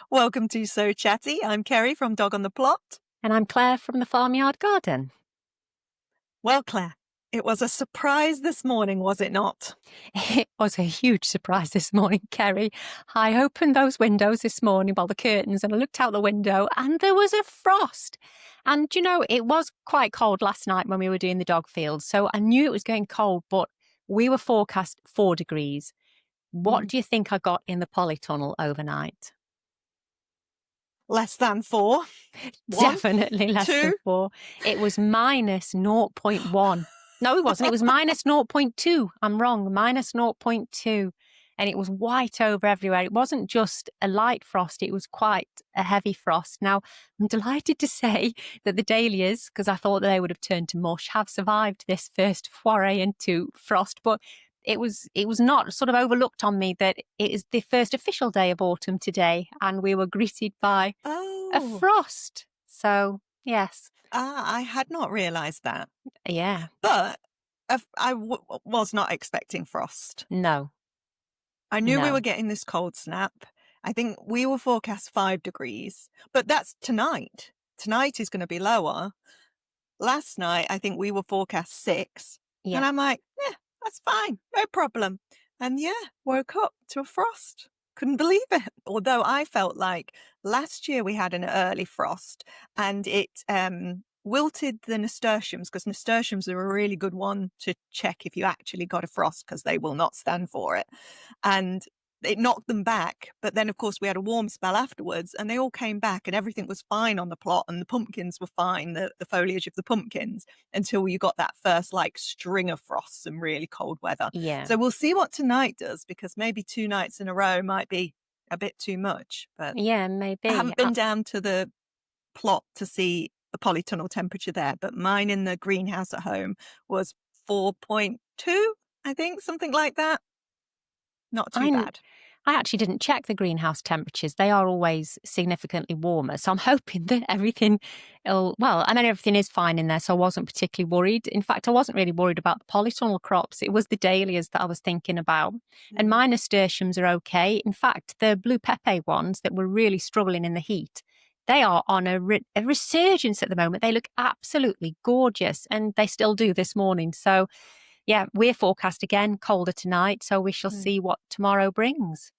Welcome to Sow Chatty. I'm Kerry from Dog on the Plot. And I'm Claire from the Farmyard Garden. Well, Claire, it was a surprise this morning, was it not? It was a huge surprise this morning, Kerry. I opened those windows this morning, the curtains, and I looked out the window and there was a frost. And, it was quite cold last night when we were doing the dog field. So I knew it was getting cold, but we were forecast 4 degrees. What do you think I got in the polytunnel overnight? Less than 4. Definitely less than 4. It was minus 0.1. No, it wasn't. It was minus 0.2. I'm wrong. Minus 0.2. And it was white over everywhere. It wasn't just a light frost. It was quite a heavy frost. Now, I'm delighted to say that the dahlias, because I thought they would have turned to mush, have survived this first foray into frost. But it was not sort of overlooked on me that it is the first official day of autumn today, and we were greeted by a frost. So, yes. I had not realised that. Yeah. But I was not expecting frost. No. I knew we were getting this cold snap. I think we were forecast 5 degrees, but that's tonight. Tonight is going to be lower. Last night, I think we were forecast 6. Yeah. And I'm like, yeah, that's fine. No problem. And yeah, woke up to a frost. Couldn't believe it. Although I felt like last year we had an early frost and it wilted the nasturtiums, because nasturtiums are a really good one to check if you actually got a frost, because they will not stand for it. And it knocked them back. But then, of course, we had a warm spell afterwards and they all came back and everything was fine on the plot and the pumpkins were fine, the foliage of the pumpkins, until you got that first string of frosts and really cold weather. Yeah. So we'll see what tonight does, because maybe 2 nights in a row might be a bit too much. But yeah, maybe. I haven't been down to the plot to see the polytunnel temperature there, but mine in the greenhouse at home was 4.2, I think, something like that. Not too bad. I actually didn't check the greenhouse temperatures. They are always significantly warmer. So I'm hoping that everything everything is fine in there. So I wasn't particularly worried. In fact, I wasn't really worried about the polytunnel crops. It was the dahlias that I was thinking about. And my nasturtiums are okay. In fact, the blue pepe ones that were really struggling in the heat, they are on a resurgence at the moment. They look absolutely gorgeous, and they still do this morning. So yeah, we're forecast again colder tonight, so we shall see what tomorrow brings.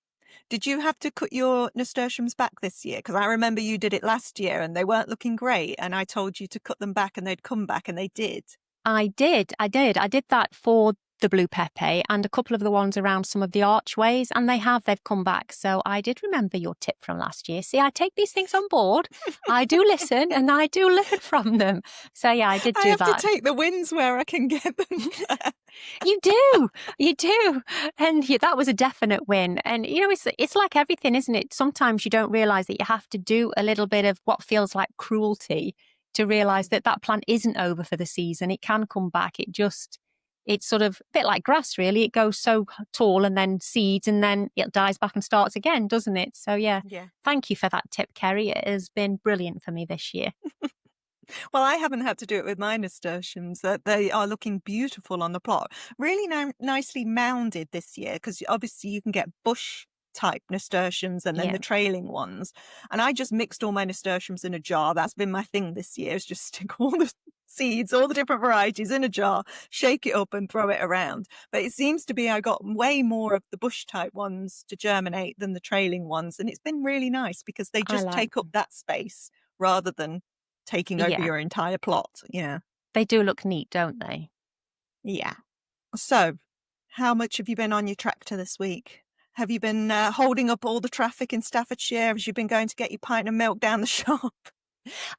Did you have to cut your nasturtiums back this year? Because I remember you did it last year and they weren't looking great, and I told you to cut them back and they'd come back, and they did. I did that for the blue pepe and a couple of the ones around some of the archways, and they've come back. So I did remember your tip from last year. See, I take these things on board. I do listen and I do learn from them. So yeah, I did do that. I have to take the wins where I can get them. You do. And yeah, that was a definite win. And it's like everything, isn't it? Sometimes you don't realize that you have to do a little bit of what feels like cruelty to realize that plant isn't over for the season. It can come back. It's sort of a bit like grass, really. It goes so tall and then seeds and then it dies back and starts again, doesn't it? So yeah. Thank you for that tip, Kerry. It has been brilliant for me this year. Well, I haven't had to do it with my nasturtiums. They are looking beautiful on the plot. Really nicely mounded this year, because obviously you can get bush type nasturtiums and then the trailing ones. And I just mixed all my nasturtiums in a jar. That's been my thing this year, is just stick all the seeds, all the different varieties in a jar, shake it up and throw it around. But it seems to be I got way more of the bush type ones to germinate than the trailing ones. And it's been really nice because they just take up that space rather than taking over your entire plot. Yeah. They do look neat, don't they? Yeah. So how much have you been on your tractor this week? Have you been holding up all the traffic in Staffordshire? Have you been going to get your pint of milk down the shop?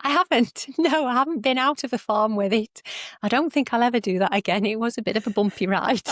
I haven't. No, I haven't been out of the farm with it. I don't think I'll ever do that again. It was a bit of a bumpy ride.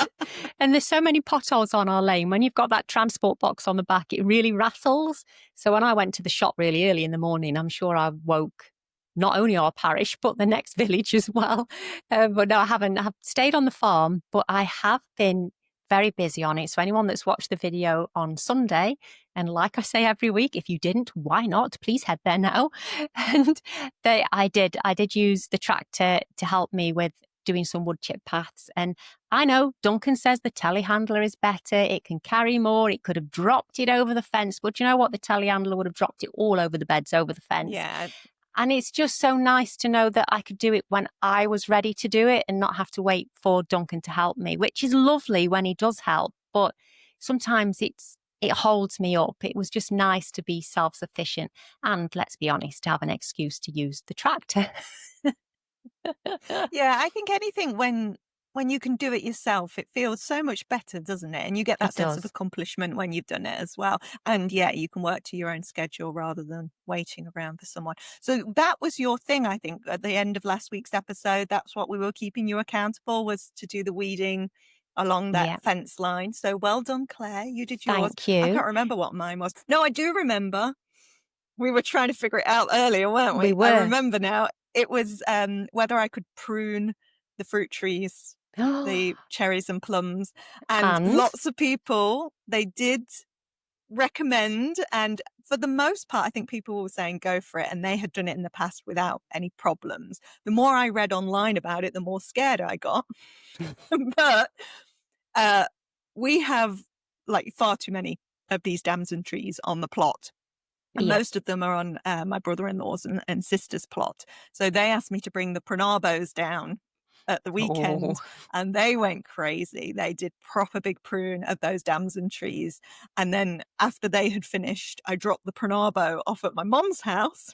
And there's so many potholes on our lane. When you've got that transport box on the back, it really rattles. So when I went to the shop really early in the morning, I'm sure I woke not only our parish, but the next village as well. But no, I haven't. I've stayed on the farm, but I have been very busy on it. So anyone that's watched the video on Sunday, and like I say every week, if you didn't, why not? Please head there now. And I did use the tractor to help me with doing some wood chip paths. And I know Duncan says the telehandler is better. It can carry more. It could have dropped it over the fence. But you know what? The telehandler would have dropped it all over the beds, over the fence. Yeah. And it's just so nice to know that I could do it when I was ready to do it and not have to wait for Duncan to help me, which is lovely when he does help. But sometimes it holds me up. It was just nice to be self-sufficient and, let's be honest, to have an excuse to use the tractor. Yeah, I think anything when you can do it yourself, it feels so much better, doesn't it? And you get that sense of accomplishment when you've done it as well. And yeah, you can work to your own schedule rather than waiting around for someone. So that was your thing, I think, at the end of last week's episode. That's what we were keeping you accountable, was to do the weeding along that fence line. So well done, Claire. You did yours. Thank you. I can't remember what mine was. No, I do remember. We were trying to figure it out earlier, weren't we? We were. I remember now. It was whether I could prune the fruit trees, the cherries and plums. And lots of people, they did recommend, and for the most part, I think people were saying go for it, and they had done it in the past without any problems. The more I read online about it, the more scared I got. But we have like far too many of these damson trees on the plot. And most of them are on my brother-in-law's and sister's plot. So they asked me to bring the pronabos down at the weekend, and they went crazy. They did proper big prune of those damson trees. And then after they had finished, I dropped the pronabo off at my mom's house.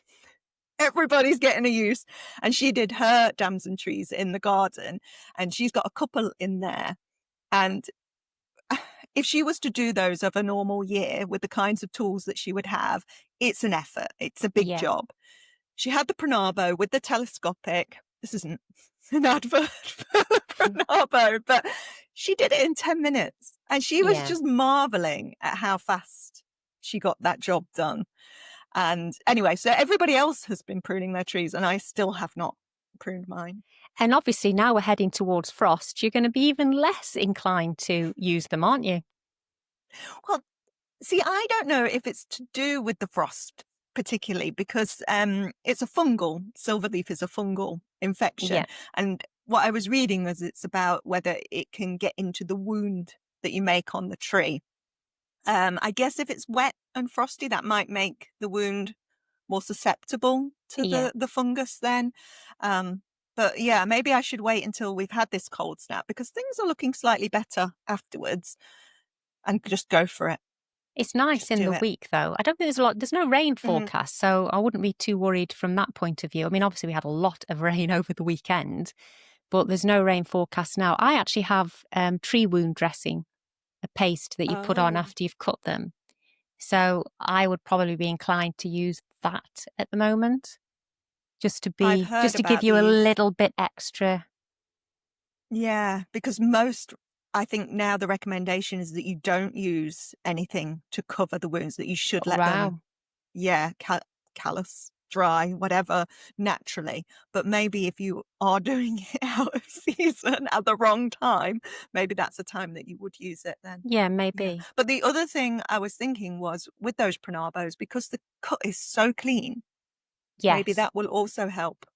Everybody's getting a use. And she did her damson trees in the garden, and she's got a couple in there. And if she was to do those of a normal year with the kinds of tools that she would have, it's an effort. It's a big job. She had the pronabo with the telescopic. This isn't an advert for the pronabo, but she did it in 10 minutes. And she was just marveling at how fast she got that job done. And anyway, so everybody else has been pruning their trees, and I still have not pruned mine. And obviously now we're heading towards frost, you're going to be even less inclined to use them, aren't you? Well, see, I don't know if it's to do with the frost particularly, because it's a fungal, silverleaf is a fungal infection. Yeah. And what I was reading was it's about whether it can get into the wound that you make on the tree. I guess if it's wet and frosty, that might make the wound more susceptible to the fungus then. But yeah, maybe I should wait until we've had this cold snap, because things are looking slightly better afterwards, and just go for it. It's nice in the week, though. I don't think there's no rain forecast, so I wouldn't be too worried from that point of view. I mean, obviously we had a lot of rain over the weekend, but there's no rain forecast now. I actually have tree wound dressing, a paste that you put on after you've cut them. So I would probably be inclined to use that at the moment, just to give you a little bit extra. Yeah, because I think now the recommendation is that you don't use anything to cover the wounds, that you should let them, callus, dry, whatever, naturally. But maybe if you are doing it out of season at the wrong time, maybe that's a time that you would use it then. Yeah, maybe. Yeah. But the other thing I was thinking was, with those pronabos, because the cut is so clean, maybe that will also help.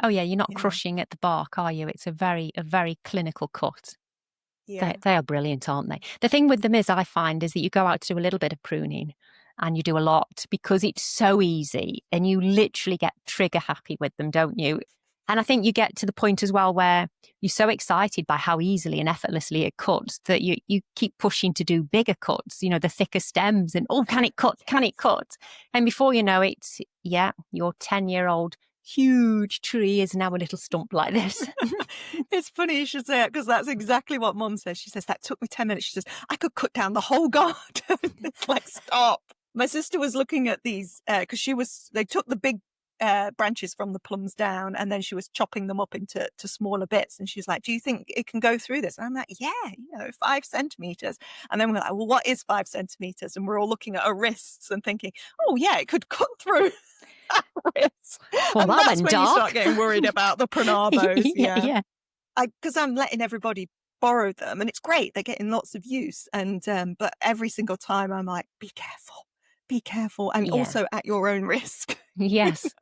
Oh yeah, you're not crushing at the bark, are you? It's a very clinical cut. Yeah. They are brilliant, aren't they? The thing with them is, I find, is that you go out to do a little bit of pruning and you do a lot, because it's so easy and you literally get trigger happy with them, don't you? And I think you get to the point as well where you're so excited by how easily and effortlessly it cuts that you keep pushing to do bigger cuts, the thicker stems, and can it cut? Can it cut? And before you know it, your 10-year-old huge tree is now a little stump like this. It's funny you should say it, because that's exactly what Mum says. She says, that took me 10 minutes. She says, I could cut down the whole garden. It's like, stop. My sister was looking at these because they took the big branches from the plums down, and then she was chopping them up into smaller bits, and she's like, do you think it can go through this? And I'm like, 5 centimeters. And then we're like, well, what is 5 centimeters? And we're all looking at our wrists and thinking, oh yeah, it could cut through wrists. Well, and that's when you start getting worried about the pronabos. Yeah. Because I'm letting everybody borrow them, and it's great, they're getting lots of use, and but every single time I'm like, be careful, and also at your own risk. Yes.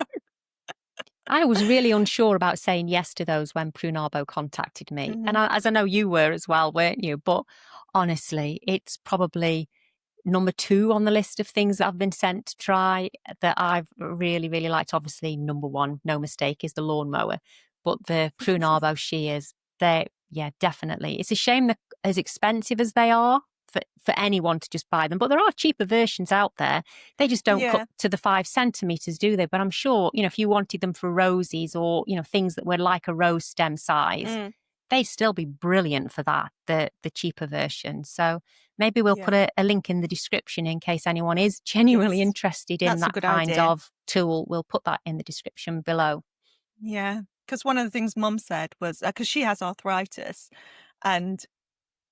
I was really unsure about saying yes to those when Prunarbo contacted me. And as I know you were as well, weren't you? But honestly, it's probably number 2 on the list of things that I've been sent to try that I've really, really liked. Obviously, number 1, no mistake, is the lawnmower. But the Prunarbo shears, yeah, definitely. It's a shame they're as expensive as they are for anyone to just buy them. But there are cheaper versions out there. They just don't cut to the 5 centimetres, do they? But I'm sure, if you wanted them for roses or, things that were like a rose stem size, they'd still be brilliant for that, the cheaper version. So maybe we'll put a link in the description in case anyone is genuinely interested in that kind of tool. We'll put that in the description below. Yeah, because one of the things Mum said was, because she has arthritis, and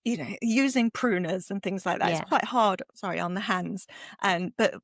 using pruners and things like that, it's quite hard, on the hands. But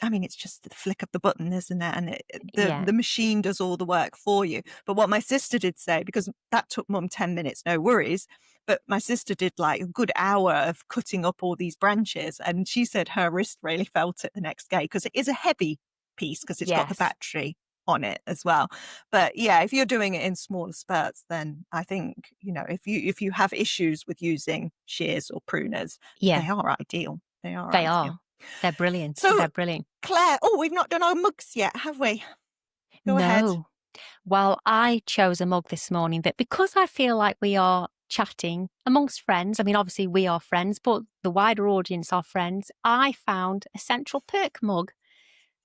it's just the flick of the button, isn't it? And the machine does all the work for you. But what my sister did say, because that took Mum 10 minutes, no worries. But my sister did like a good hour of cutting up all these branches. And she said her wrist really felt it the next day, because it is a heavy piece, because it's got the battery on it as well. But yeah, if you're doing it in smaller spurts, then I think, if you have issues with using shears or pruners, they are ideal. They are. They're brilliant. So they're brilliant. Claire, we've not done our mugs yet, have we? Go ahead. Well, I chose a mug this morning that, because I feel like we are chatting amongst friends, obviously we are friends, but the wider audience are friends, I found a Central Perk mug.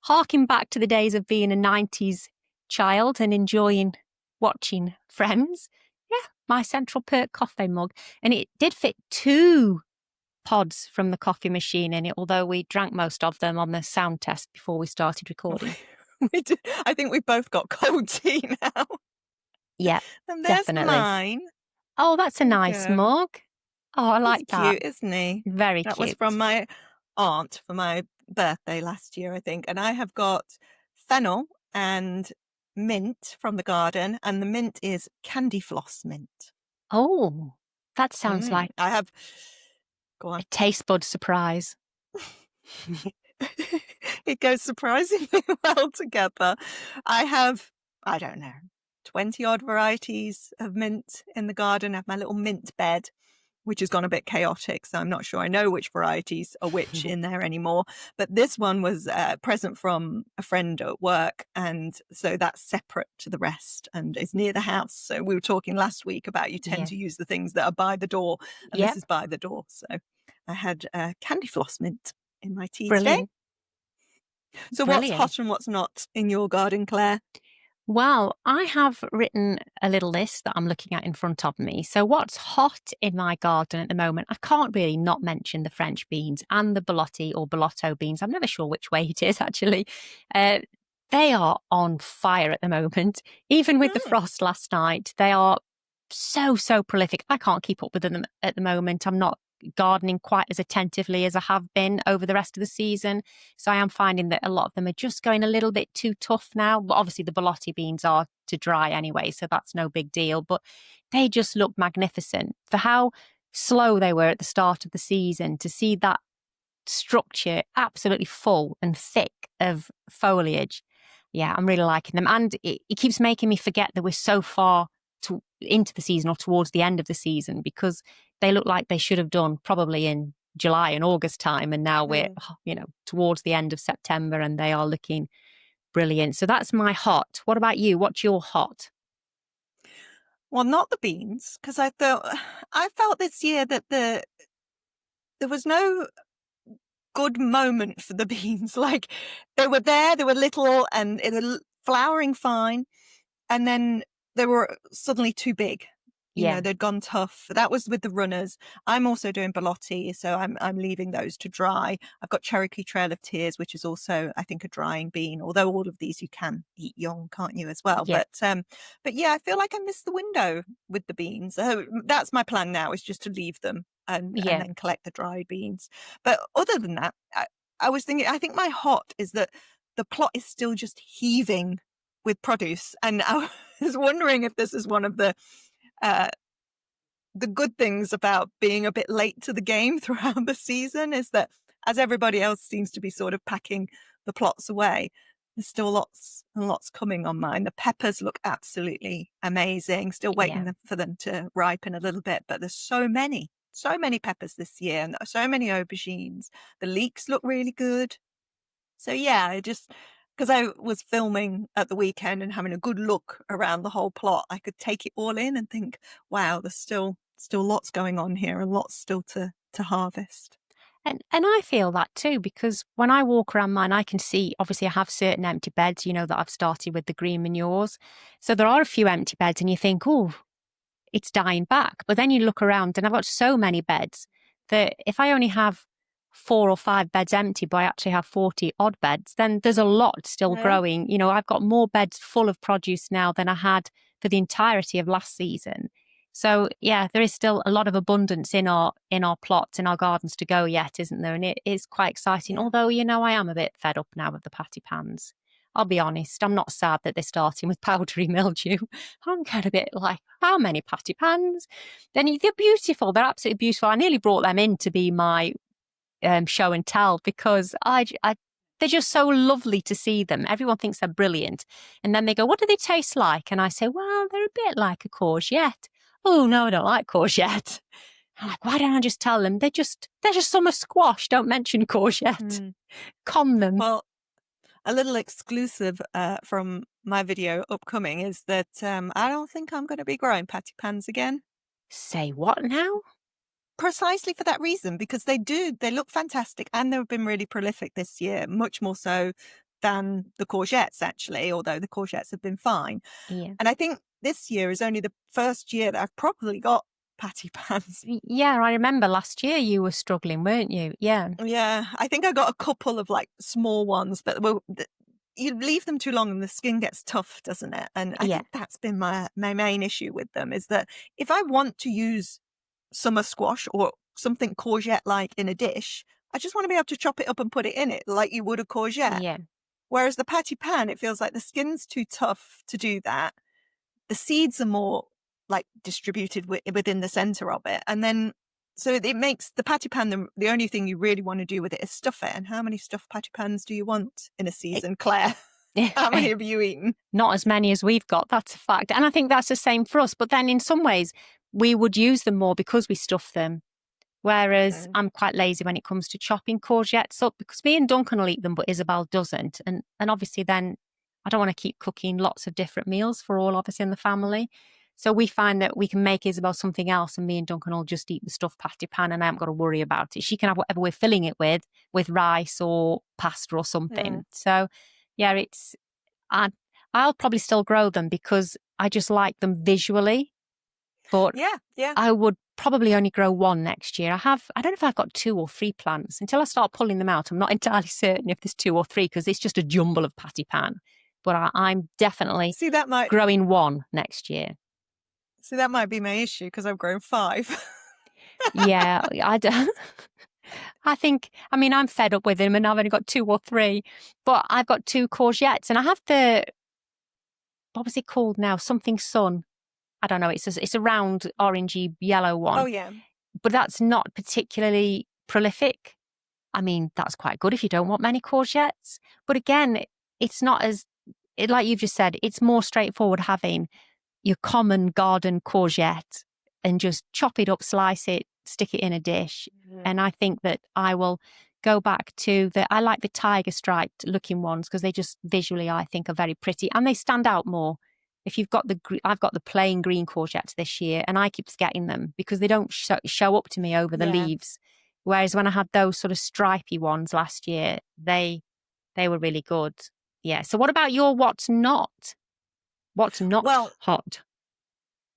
Harking back to the days of being a 90s child and enjoying watching Friends. Yeah, my Central Perk coffee mug. And it did fit 2 pods from the coffee machine in it, although we drank most of them on the sound test before we started recording. We did. I think we both got cold tea now. Yeah, and there's definitely. Mine. Oh, that's a nice mug. Oh, I like that. Cute, isn't he? Very cute. That was cute. from my aunt for my birthday last year, I think. And I have got fennel and mint from the garden, and the mint is candy floss mint. Oh, that sounds like I have. Go on. A taste bud surprise. It goes surprisingly well together. I have, I don't know, 20 odd varieties of mint in the garden. I have my little mint bed, which has gone a bit chaotic, so I'm not sure I know which varieties are which in there anymore. But this one was a present from a friend at work, and so that's separate to the rest and is near the house. So we were talking last week about you tend to use the things that are by the door, and this is by the door. So I had candy floss mint in my tea today. So what's hot and what's not in your garden, Claire? Well, I have written a little list that I'm looking at in front of me. So what's hot in my garden at the moment? I can't really not mention the French beans and the Belotti or Bellotto beans. I'm never sure which way it is, actually. They are on fire at the moment. Even with the frost last night, they are so prolific. I can't keep up with them at the moment. I'm not gardening quite as attentively as I have been over the rest of the season. So I am finding that a lot of them are just going a little bit too tough now. But obviously the Belotti beans are to dry anyway, so that's no big deal. But they just look magnificent for how slow they were at the start of the season. To see that structure absolutely full and thick of foliage. Yeah, I'm really liking them. And it keeps making me forget that we're so far into the season or towards the end of the season, because they look like they should have done probably in July and August time. And now we're, towards the end of September, and they are looking brilliant. So that's my hot. What about you? What's your hot? Well, not the beans, because I felt this year that there was no good moment for the beans. Like they were there, they were little and they were flowering fine. And then they were suddenly too big. You know, they'd gone tough. That was with the runners. I'm also doing Belotti, so I'm leaving those to dry. I've got Cherokee Trail of Tears, which is also, I think, a drying bean. Although all of these you can eat young, can't you, as well? Yeah. But yeah, I feel like I missed the window with the beans. So that's my plan now, is just to leave them and then collect the dried beans. But other than that, I was thinking, I think my hot is that the plot is still just heaving with produce, and I was wondering if this is one of the good things about being a bit late to the game throughout the season, is that as everybody else seems to be sort of packing the plots away, There's still lots and lots coming on mine. The peppers look absolutely amazing. Still waiting for them to ripen a little bit, but there's so many peppers this year, and so many aubergines. The leeks look really good. So yeah, because I was filming at the weekend and having a good look around the whole plot, I could take it all in and think, wow, there's still lots going on here and lots still to harvest. And I feel that too, because when I walk around mine, I can see, obviously I have certain empty beds, that I've started with the green manures. So there are a few empty beds and you think, oh, it's dying back. But then you look around and I've got so many beds that if I only have 4 or 5 beds empty, but I actually have 40 odd beds, then there's a lot still growing. I've got more beds full of produce now than I had for the entirety of last season. So yeah, there is still a lot of abundance in our plots, in our gardens to go yet, isn't there? And it is quite exciting. Yeah. Although, I am a bit fed up now with the patty pans. I'll be honest, I'm not sad that they're starting with powdery mildew. I'm kind of a bit like, how many patty pans? Then they're beautiful. They're absolutely beautiful. I nearly brought them in to be my show and tell because they're just so lovely to see them. Everyone thinks they're brilliant. And then they go, what do they taste like? And I say, well, they're a bit like a courgette. Oh, no, I don't like courgette. I'm like, why don't I just tell them? They're just summer squash. Don't mention courgette. Con them. Well, a little exclusive from my video upcoming is that I don't think I'm going to be growing patty pans again. Say what now? Precisely for that reason, because they look fantastic and they've been really prolific this year, much more so than the courgettes actually, although the courgettes have been fine. Yeah. And I think this year is only the first year that I've properly got patty pans. Yeah, I remember last year you were struggling, weren't you? Yeah. Yeah, I think I got a couple of like small ones, but you leave them too long and the skin gets tough, doesn't it? And I think that's been my main issue with them, is that if I want to use summer squash or something courgette-like in a dish, I just want to be able to chop it up and put it in it like you would a courgette. Yeah. Whereas the patty pan, it feels like the skin's too tough to do that. The seeds are more like distributed within the center of it. And then, so it makes the patty pan, the only thing you really want to do with it is stuff it. And how many stuffed patty pans do you want in a season, Claire? How many have you eaten? Not as many as we've got, that's a fact. And I think that's the same for us. But then in some ways, we would use them more because we stuff them. Whereas I'm quite lazy when it comes to chopping courgettes up, because me and Duncan will eat them, but Isabel doesn't. And obviously then I don't want to keep cooking lots of different meals for all of us in the family. So we find that we can make Isabel something else and me and Duncan will just eat the stuffed patty pan and I haven't got to worry about it. She can have whatever we're filling it with rice or pasta or something. So yeah, I'll probably still grow them because I just like them visually. But yeah, I would probably only grow one next year. I don't know if I've got 2 or 3 plants. Until I start pulling them out, I'm not entirely certain if there's 2 or 3 because it's just a jumble of patty pan. But I'm definitely growing one next year. See, that might be my issue because I've grown 5. Yeah, I think, I'm fed up with them and I've only got 2 or 3. But I've got 2 courgettes and I have what was it called now? Something sun. I don't know. It's a round orangey yellow one. Oh yeah. But that's not particularly prolific. That's quite good if you don't want many courgettes. But again, it's not like you've just said, it's more straightforward having your common garden courgette and just chop it up, slice it, stick it in a dish. And I think that I will go back to I like the tiger striped looking ones because they just visually, I think, are very pretty and they stand out more. If you've got I've got the plain green courgettes this year and I keep forgetting them because they don't show up to me over the leaves. Whereas when I had those sort of stripy ones last year, they were really good. Yeah. So what about your what's not? What's not hot?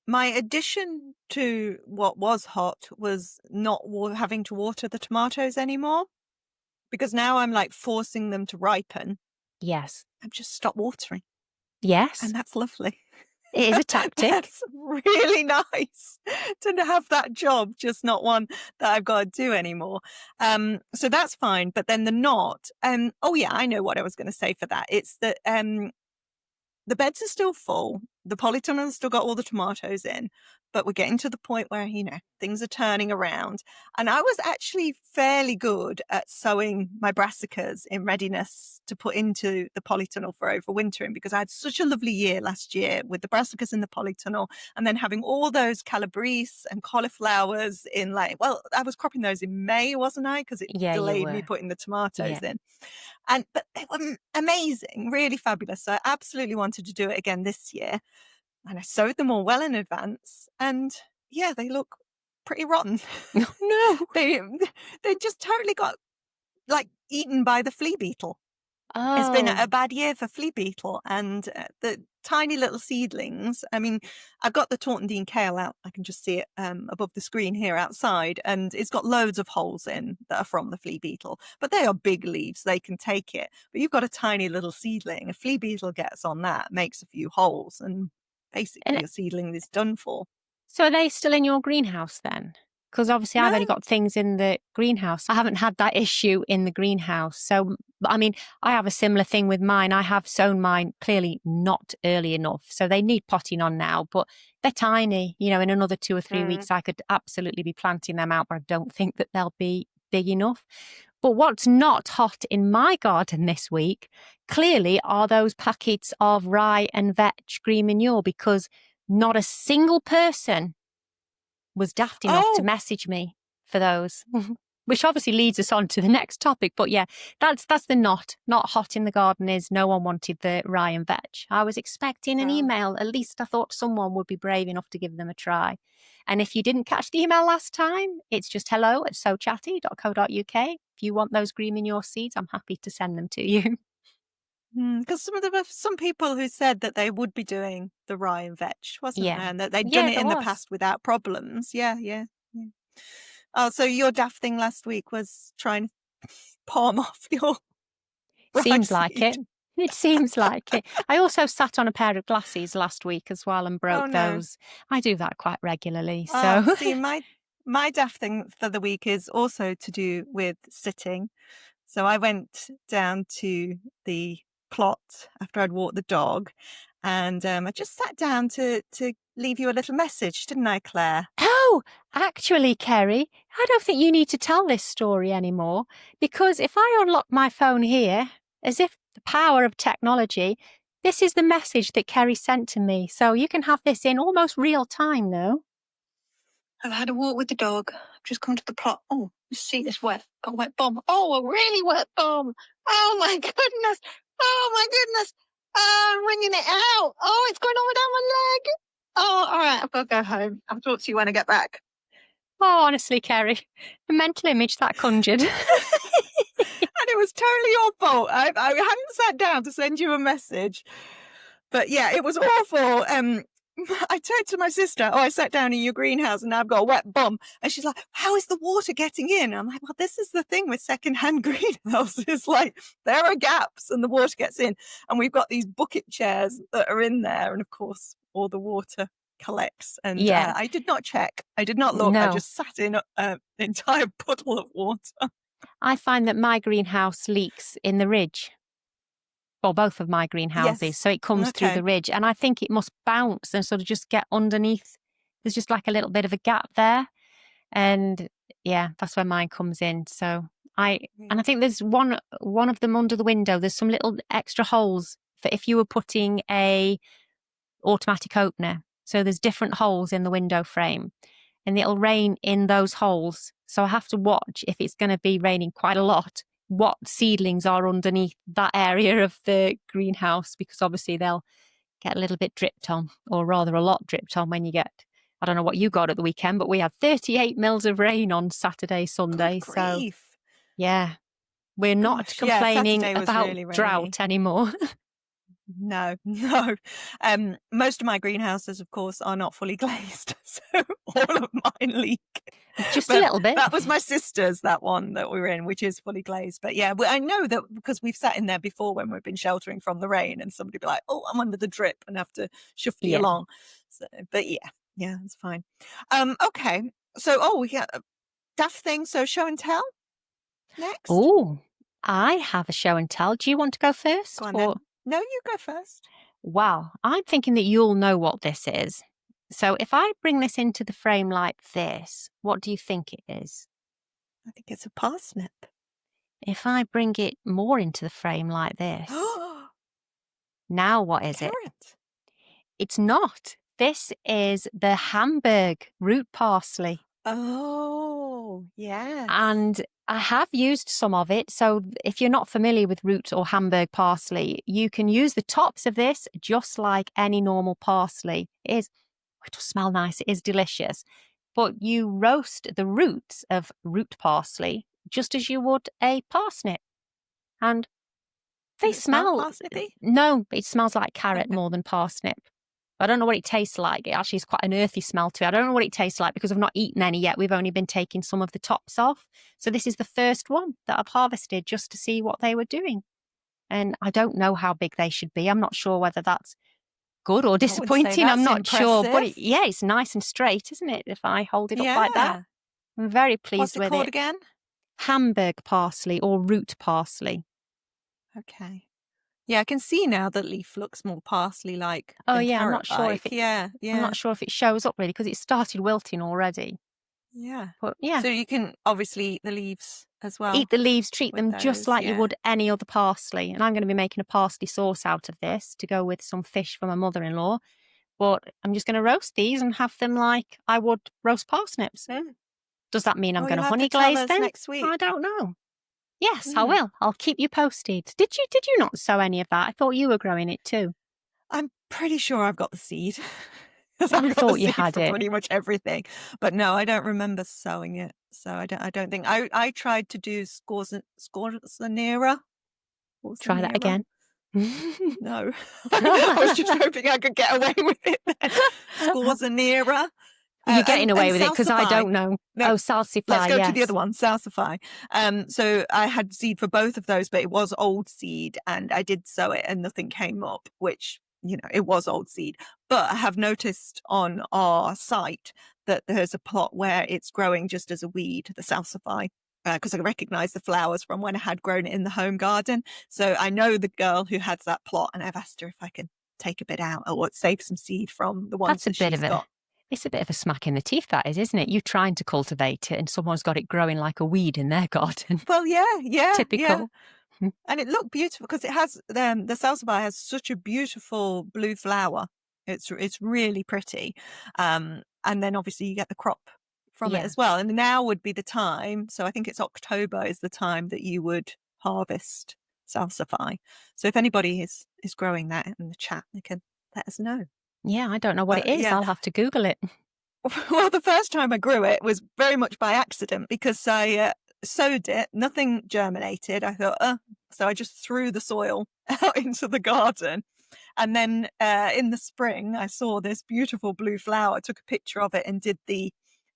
My addition to what was hot was not having to water the tomatoes anymore, because now I'm like forcing them to ripen. Yes. I've just stopped watering. Yes. And that's lovely. It is a tactic. That's really nice to have that job, just not one that I've got to do anymore. So that's fine. But then the not, oh yeah, I know what I was going to say for that. It's that the beds are still full. The polytunnel's still got all the tomatoes in, but we're getting to the point where, things are turning around. And I was actually fairly good at sowing my brassicas in readiness to put into the polytunnel for overwintering, because I had such a lovely year last year with the brassicas in the polytunnel, and then having all those calabrese and cauliflowers in I was cropping those in May, wasn't I? Because it delayed me putting the tomatoes in. But they were amazing, really fabulous. So I absolutely wanted to do it again this year. And I sowed them all well in advance. And they look pretty rotten. No. They just totally got eaten by the flea beetle. Oh. It's been a bad year for flea beetle, and the tiny little seedlings. I mean, I've got the Tortondine kale out. I can just see it above the screen here outside, and it's got loads of holes in that are from the flea beetle. But they are big leaves; they can take it. But you've got a tiny little seedling. A flea beetle gets on that, makes a few holes, and basically your seedling is done for. So are they still in your greenhouse then? Because obviously I've only got things in the greenhouse. I haven't had that issue in the greenhouse. So, I mean, I have a similar thing with mine. I have sown mine clearly not early enough. So they need potting on now, but they're tiny. In another 2 or 3 weeks, I could absolutely be planting them out, but I don't think that they'll be big enough. But what's not hot in my garden this week, clearly, are those packets of rye and vetch green manure, because not a single person was daft enough to message me for those, which obviously leads us on to the next topic. But yeah, that's the not hot in the garden is no one wanted the rye and vetch. I was expecting an email. At least I thought someone would be brave enough to give them a try. And if you didn't catch the email last time, it's just hello@sowchatty.co.uk. If you want those green manure seeds, I'm happy to send them to you. Because there were some people who said that they would be doing the rye and vetch, wasn't there? And that they'd done it in the past without problems. Yeah. Oh, so your daft thing last week was trying to palm off your Seems like it. It seems like it. I also sat on a pair of glasses last week as well and broke those. I do that quite regularly. So see, my daft thing for the week is also to do with sitting. So I went down to the plot after I'd walked the dog, and I just sat down to leave you a little message, didn't I, Claire? Oh, actually, Kerry, I don't think you need to tell this story anymore, because if I unlock my phone here, as if the power of technology, this is the message that Kerry sent to me. So you can have this in almost real time now. I've had a walk with the dog. I've just come to the plot. Oh, you see this got a wet bum. Oh, a really wet bum. Oh my goodness. Oh my goodness. I'm wringing it out. Oh, it's going all down my leg. Oh, all right. I've got to go home. I'll talk to you when I get back. Oh, honestly, Kerry, the mental image that conjured. And it was totally your fault. I hadn't sat down to send you a message. But yeah, it was awful. I turned to my sister, I sat down in your greenhouse and now I've got a wet bum. And she's like, how is the water getting in? I'm like, well, this is the thing with secondhand greenhouses. There are gaps and the water gets in. And we've got these bucket chairs that are in there. And of course, all the water collects. And I did not check. I did not look. No. I just sat in an entire puddle of water. I find that my greenhouse leaks in the ridge. Or both of my greenhouses. Yes. So it comes through the ridge. And I think it must bounce and sort of just get underneath. There's just like a little bit of a gap there. And yeah, that's where mine comes in. So and I think there's one of them under the window. There's some little extra holes for if you were putting a automatic opener. So there's different holes in the window frame. And it'll rain in those holes. So I have to watch if it's going to be raining quite a lot, what seedlings are underneath that area of the greenhouse, because obviously they'll get a little bit dripped on, or rather a lot dripped on when you get, I don't know what you got at the weekend, but we had 38 mils of rain on Saturday, Sunday. So yeah, we're not complaining about really drought anymore. No. Most of my greenhouses, of course, are not fully glazed. So all of mine leak. Just a little bit. That was my sister's, that one that we were in, which is fully glazed. But yeah, I know that because we've sat in there before when we've been sheltering from the rain and somebody be like, oh, I'm under the drip and have to shuffle you along. So, but yeah, it's fine. Okay. So, we got a daft thing. So show and tell next. Oh, I have a show and tell. Do you want to go first? Go on then. No, you go first. Wow, I'm thinking that you'll know what this is. So if I bring this into the frame like this, what do you think it is? I think it's a parsnip. If I bring it more into the frame like this, now what is it? Carrot. It's not. This is the Hamburg root parsley. Oh, yes. And I have used some of it. So if you're not familiar with root or Hamburg parsley, you can use the tops of this just like any normal parsley. It does smell nice. It is delicious. But you roast the roots of root parsley just as you would a parsnip. And they Does it smell smell... parsnippy? No, it smells like carrot more than parsnip. I don't know what it tastes like. It actually is quite an earthy smell to it. I don't know what it tastes like because I've not eaten any yet. We've only been taking some of the tops off. So this is the first one that I've harvested just to see what they were doing. And I don't know how big they should be. I'm not sure whether that's good or disappointing. I'm not sure. But it's nice and straight, isn't it? If I hold it up like that. I'm very pleased with it. What's it called again? Hamburg parsley or root parsley. Okay. Yeah, I can see now that leaf looks more parsley-like. Oh yeah, I'm not sure if it. Yeah. I'm not sure if it shows up really because it started wilting already. Yeah. But yeah. So you can obviously eat the leaves as well. Eat the leaves, treat them just like you would any other parsley. And I'm going to be making a parsley sauce out of this to go with some fish from my mother-in-law. But I'm just going to roast these and have them like I would roast parsnips. Does that mean I'm going to honey glaze them? Next week. I don't know. Yes, I will. I'll keep you posted. Did you not sow any of that? I thought you were growing it too. I'm pretty sure I've got the seed. I thought you had it. Pretty much everything, but no, I don't remember sowing it. So I don't think I tried to do scorzonera. Try that again. No, I was just hoping I could get away with it. Scorzonera. You're getting away with it because I don't know. No, Salsify. Let's go to the other one, Salsify. So I had seed for both of those, but it was old seed, and I did sow it, and nothing came up, which it was old seed. But I have noticed on our site that there's a plot where it's growing just as a weed, the Salsify, because I recognise the flowers from when I had grown it in the home garden. So I know the girl who has that plot, and I've asked her if I can take a bit out or save some seed from the ones that she's got. It's a bit of a smack in the teeth, that is, isn't it? You trying to cultivate it and someone's got it growing like a weed in their garden. Well, yeah. Typical. Yeah. And it looked beautiful because it has, the Salsify has such a beautiful blue flower. It's really pretty. And then obviously you get the crop from it as well. And now would be the time. So I think it's October is the time that you would harvest Salsify. So if anybody is growing that in the chat, they can let us know. Yeah, I don't know what it is. I'll have to Google it. Well, the first time I grew it was very much by accident because I sowed it, nothing germinated. I thought, so I just threw the soil out into the garden. And then in the spring, I saw this beautiful blue flower, took a picture of it and did the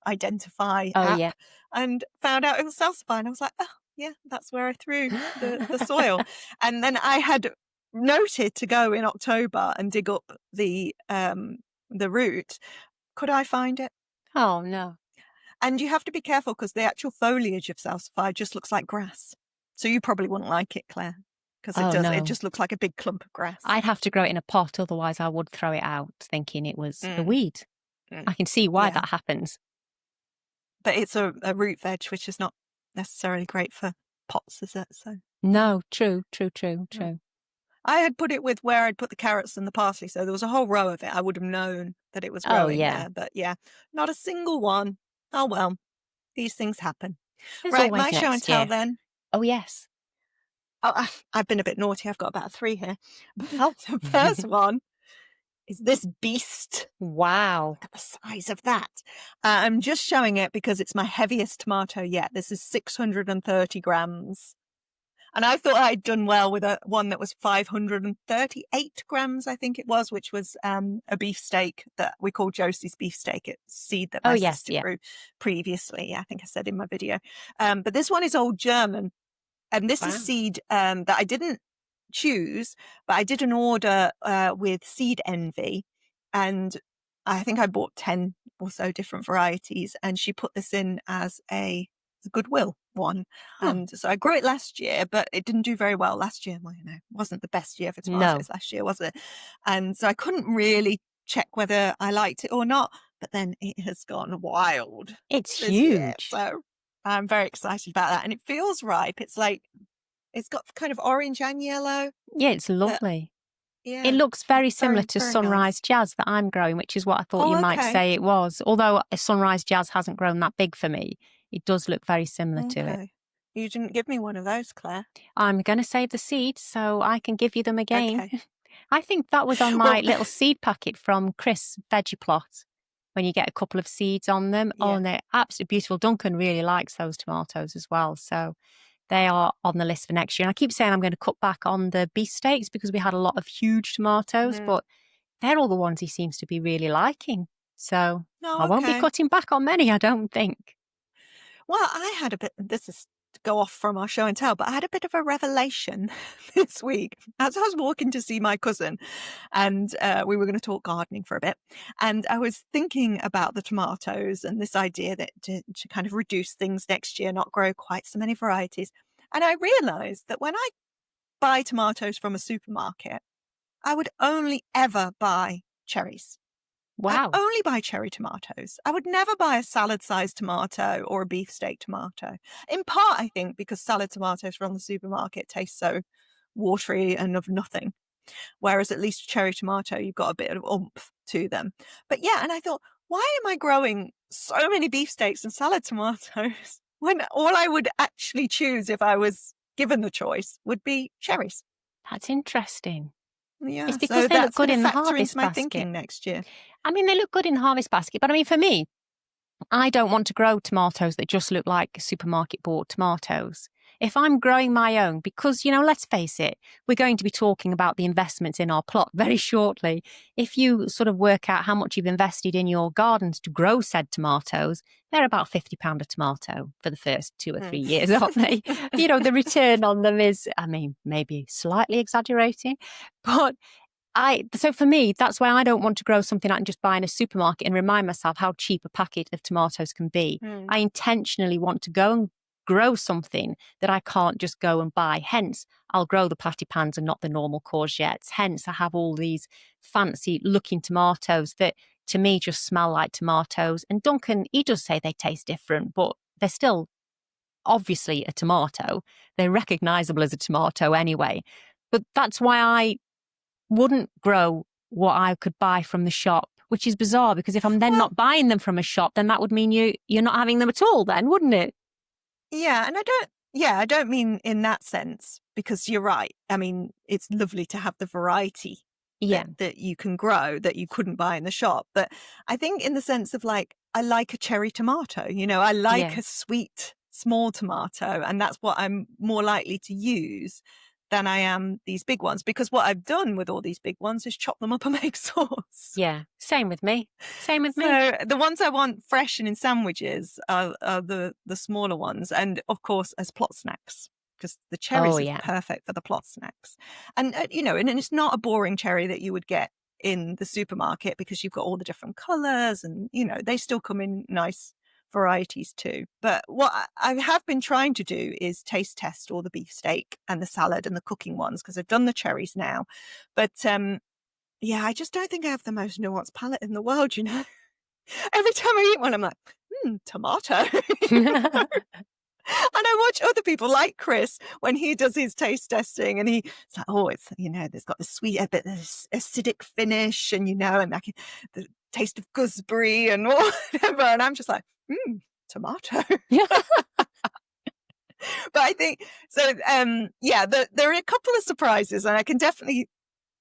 identify app and found out it was Salsify. And I was like, oh, yeah, that's where I threw the soil. And then I had noted to go in October and dig up the root. Could I find it? Oh no. And you have to be careful because the actual foliage of Salsify just looks like grass. So you probably wouldn't like it, Claire, because it just looks like a big clump of grass. I'd have to grow it in a pot, otherwise I would throw it out thinking it was a weed. I can see why that happens. But it's a root veg, which is not necessarily great for pots, is it? So no, true. I had put it with where I'd put the carrots and the parsley, so there was a whole row of it. I would have known that it was growing there, but not a single one. Oh well, these things happen. Right, my show and tell then. Oh yes. Oh, I've been a bit naughty. I've got about 3 here. The first one is this beast. Wow. Look at the size of that. I'm just showing it because it's my heaviest tomato yet. This is 630 grams. And I thought I'd done well with one that was 538 grams, I think it was, which was a beefsteak that we call Josie's beefsteak. It's seed that my sister grew previously. I think I said in my video. But this one is Old German. And this is seed that I didn't choose, but I did an order with Seed Envy. And I think I bought 10 or so different varieties. And she put this in as a Goodwill one. And so I grew it last year, but it didn't do very well last year. Well, it wasn't the best year for tomatoes last year, was it? And so I couldn't really check whether I liked it or not. But then it has gone wild. It's this year. huge. So I'm very excited about that. And it feels ripe. It's like, it's got kind of orange and yellow. Yeah, it's lovely. Yeah. It looks very similar to very Sunrise nice. Jazz that I'm growing, which is what I thought you might say it was. Although Sunrise Jazz hasn't grown that big for me, it does look very similar to it. You didn't give me one of those, Claire. I'm going to save the seeds so I can give you them again. Okay. I think that was on my little seed packet from Chris Veggie Plot. When you get a couple of seeds on them. Yeah. Oh, and they're absolutely beautiful. Duncan really likes those tomatoes as well. So they are on the list for next year. And I keep saying I'm going to cut back on the beefsteaks because we had a lot of huge tomatoes, but they're all the ones he seems to be really liking. So I won't be cutting back on many, I don't think. Well, I had a bit, this is to go off from our show and tell, but I had a bit of a revelation this week as I was walking to see my cousin, and we were going to talk gardening for a bit. And I was thinking about the tomatoes and this idea that to kind of reduce things next year, not grow quite so many varieties. And I realized that when I buy tomatoes from a supermarket, I would only ever buy cherries. Wow. I only buy cherry tomatoes. I would never buy a salad-sized tomato or a beefsteak tomato. In part, I think, because salad tomatoes from the supermarket taste so watery and of nothing. Whereas at least cherry tomato, you've got a bit of oomph to them. But yeah, and I thought, why am I growing so many beefsteaks and salad tomatoes when all I would actually choose if I was given the choice would be cherries? That's interesting. Yeah, it's because they look good in the harvest into my basket. Thinking next year. I mean, they look good in the harvest basket, but I mean, for me, I don't want to grow tomatoes that just look like supermarket bought tomatoes. If I'm growing my own, because, you know, let's face it, we're going to be talking about the investments in our plot very shortly. If you sort of work out how much you've invested in your gardens to grow said tomatoes, they're about £50 a tomato for the first 2 or 3 years, aren't they? You know, the return on them is, I mean, maybe slightly exaggerating, but so for me, that's why I don't want to grow something I can just buy in a supermarket and remind myself how cheap a packet of tomatoes can be. I intentionally want to go and grow something that I can't just go and buy. Hence, I'll grow the patty pans and not the normal courgettes. Hence, I have all these fancy looking tomatoes that to me just smell like tomatoes. And Duncan, he does say they taste different, but they're still obviously a tomato. They're recognizable as a tomato anyway. But that's why I wouldn't grow what I could buy from the shop, which is bizarre because if I'm then not buying them from a shop, then that would mean you're not having them at all then, wouldn't it? Yeah, and I don't mean in that sense, because you're right. I mean, it's lovely to have the variety that you can grow that you couldn't buy in the shop. But I think in the sense of like, I like a cherry tomato, you know, I like a sweet, small tomato, and that's what I'm more likely to use than I am these big ones, because what I've done with all these big ones is chop them up and make sauce. Yeah, same with me. So the ones I want fresh and in sandwiches are the smaller ones, and of course as plot snacks, because the cherries are perfect for the plot snacks. And you know, and it's not a boring cherry that you would get in the supermarket because you've got all the different colours, and you know they still come in nice varieties too. But what I have been trying to do is taste test all the beefsteak and the salad and the cooking ones, because I've done the cherries now. But yeah, I just don't think I have the most nuanced palate in the world, you know. Every time I eat one, I'm like, tomato. And I watch other people like Chris when he does his taste testing, and it's like, oh, it's, you know, there's got the sweet, a bit this acidic finish, and you know, and like the taste of gooseberry and whatever. And I'm just like, tomato. But I think so. There are a couple of surprises, and I can definitely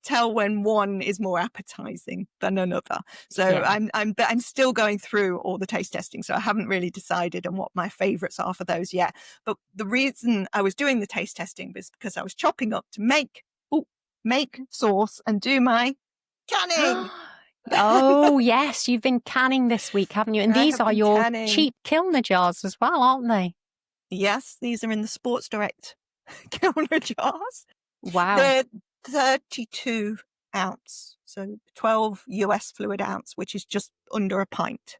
tell when one is more appetizing than another. So I'm still going through all the taste testing, so I haven't really decided on what my favorites are for those yet. But the reason I was doing the taste testing was because I was chopping up to make sauce and do my canning. Oh yes, you've been canning this week, haven't you? And these are your cheap Kilner jars as well, aren't they? Yes, these are in the Sports Direct Kilner jars. Wow. They're 32 ounce, so 12 US fluid ounce, which is just under a pint.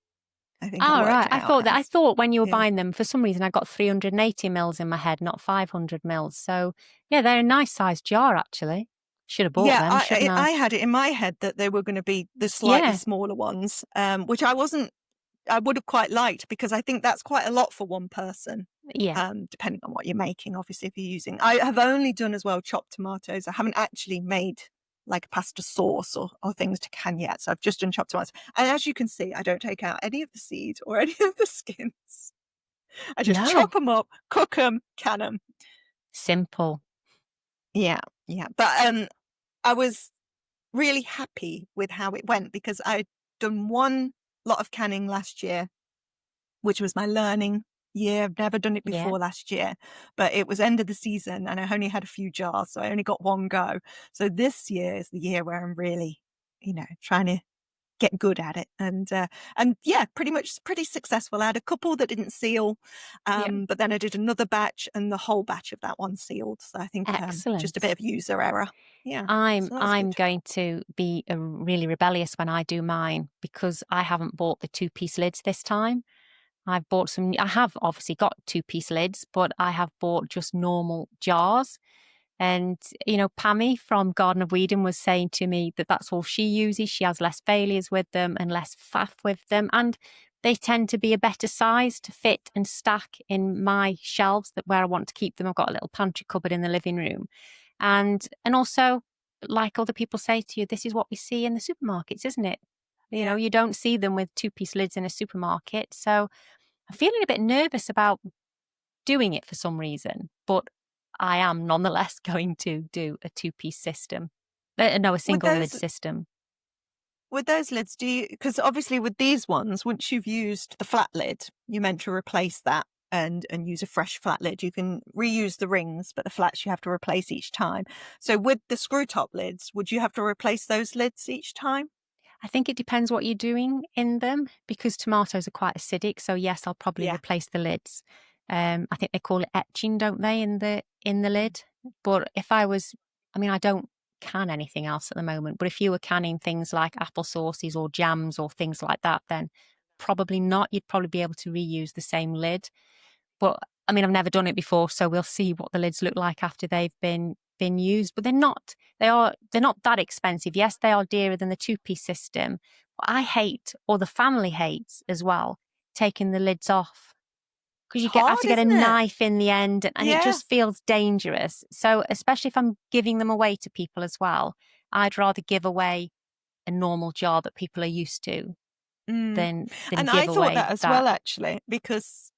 I think. Oh, right. I thought when you were buying them, for some reason, I got 380 mils in my head, not 500 mils. So, yeah, they're a nice sized jar, actually. Should have bought them, shouldn't I? I had it in my head that they were going to be the slightly smaller ones, which I would have quite liked, because I think that's quite a lot for one person. Yeah. Depending on what you're making, obviously, if you're using. I have only done as well chopped tomatoes. I haven't actually made like a pasta sauce or things to can yet. So I've just done chopped tomatoes. And as you can see, I don't take out any of the seeds or any of the skins. I just chop them up, cook them, can them. Simple. Yeah. But I was really happy with how it went, because I'd done one lot of canning last year, which was my learning year. I've never done it before last year, but it was end of the season and I only had a few jars, so I only got one go. So this year is the year where I'm really, trying to get good at it. And yeah, pretty successful. I had a couple that didn't seal, but then I did another batch and the whole batch of that one sealed. So I think just a bit of user error. Yeah, I'm going to be really rebellious when I do mine, because I haven't bought the 2-piece lids this time. I have obviously got 2-piece lids, but I have bought just normal jars. And, Pammy from Garden of Whedon was saying to me that that's all she uses. She has less failures with them and less faff with them. And they tend to be a better size to fit and stack in my shelves where I want to keep them. I've got a little pantry cupboard in the living room. And also, like other people say to you, this is what we see in the supermarkets, isn't it? You don't see them with 2-piece lids in a supermarket. So I'm feeling a bit nervous about doing it for some reason, but I am nonetheless going to do a 2-piece system. A single lid system. With those lids, because obviously with these ones, once you've used the flat lid, you're meant to replace that and use a fresh flat lid. You can reuse the rings, but the flats you have to replace each time. So with the screw top lids, would you have to replace those lids each time? I think it depends what you're doing in them, because tomatoes are quite acidic. So yes, I'll probably replace the lids. I think they call it etching, don't they, in the lid? But if I don't can anything else at the moment. But if you were canning things like apple sauces or jams or things like that, then probably not. You'd probably be able to reuse the same lid. But I've never done it before, so we'll see what the lids look like after they've been used. But they're not that expensive. Yes, they are dearer than the 2-piece system. But I hate, or the family hates as well, taking the lids off, because you have to get a knife in the end, and it just feels dangerous. So especially if I'm giving them away to people as well, I'd rather give away a normal jar that people are used to than and give I away thought that as well, actually, because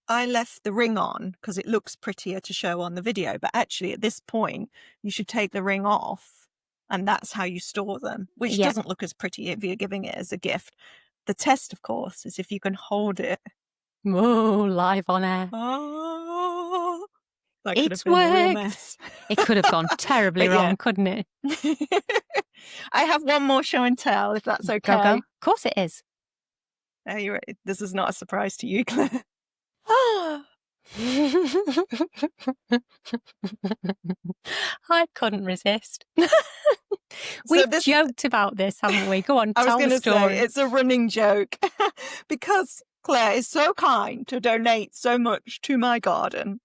I left the ring on because it looks prettier to show on the video. But actually, at this point, you should take the ring off, and that's how you store them, which doesn't look as pretty if you're giving it as a gift. The test, of course, is if you can hold it. Oh, live on air. Oh, that could It's have been worked. a real mess. It could have gone terribly wrong, couldn't it? I have one more show and tell, if that's okay. Go. Of course it is. This is not a surprise to you, Claire. I couldn't resist. We've joked about this, haven't we? Go on, tell the story. I was going to say, it's a running joke. Because Claire is so kind to donate so much to my garden,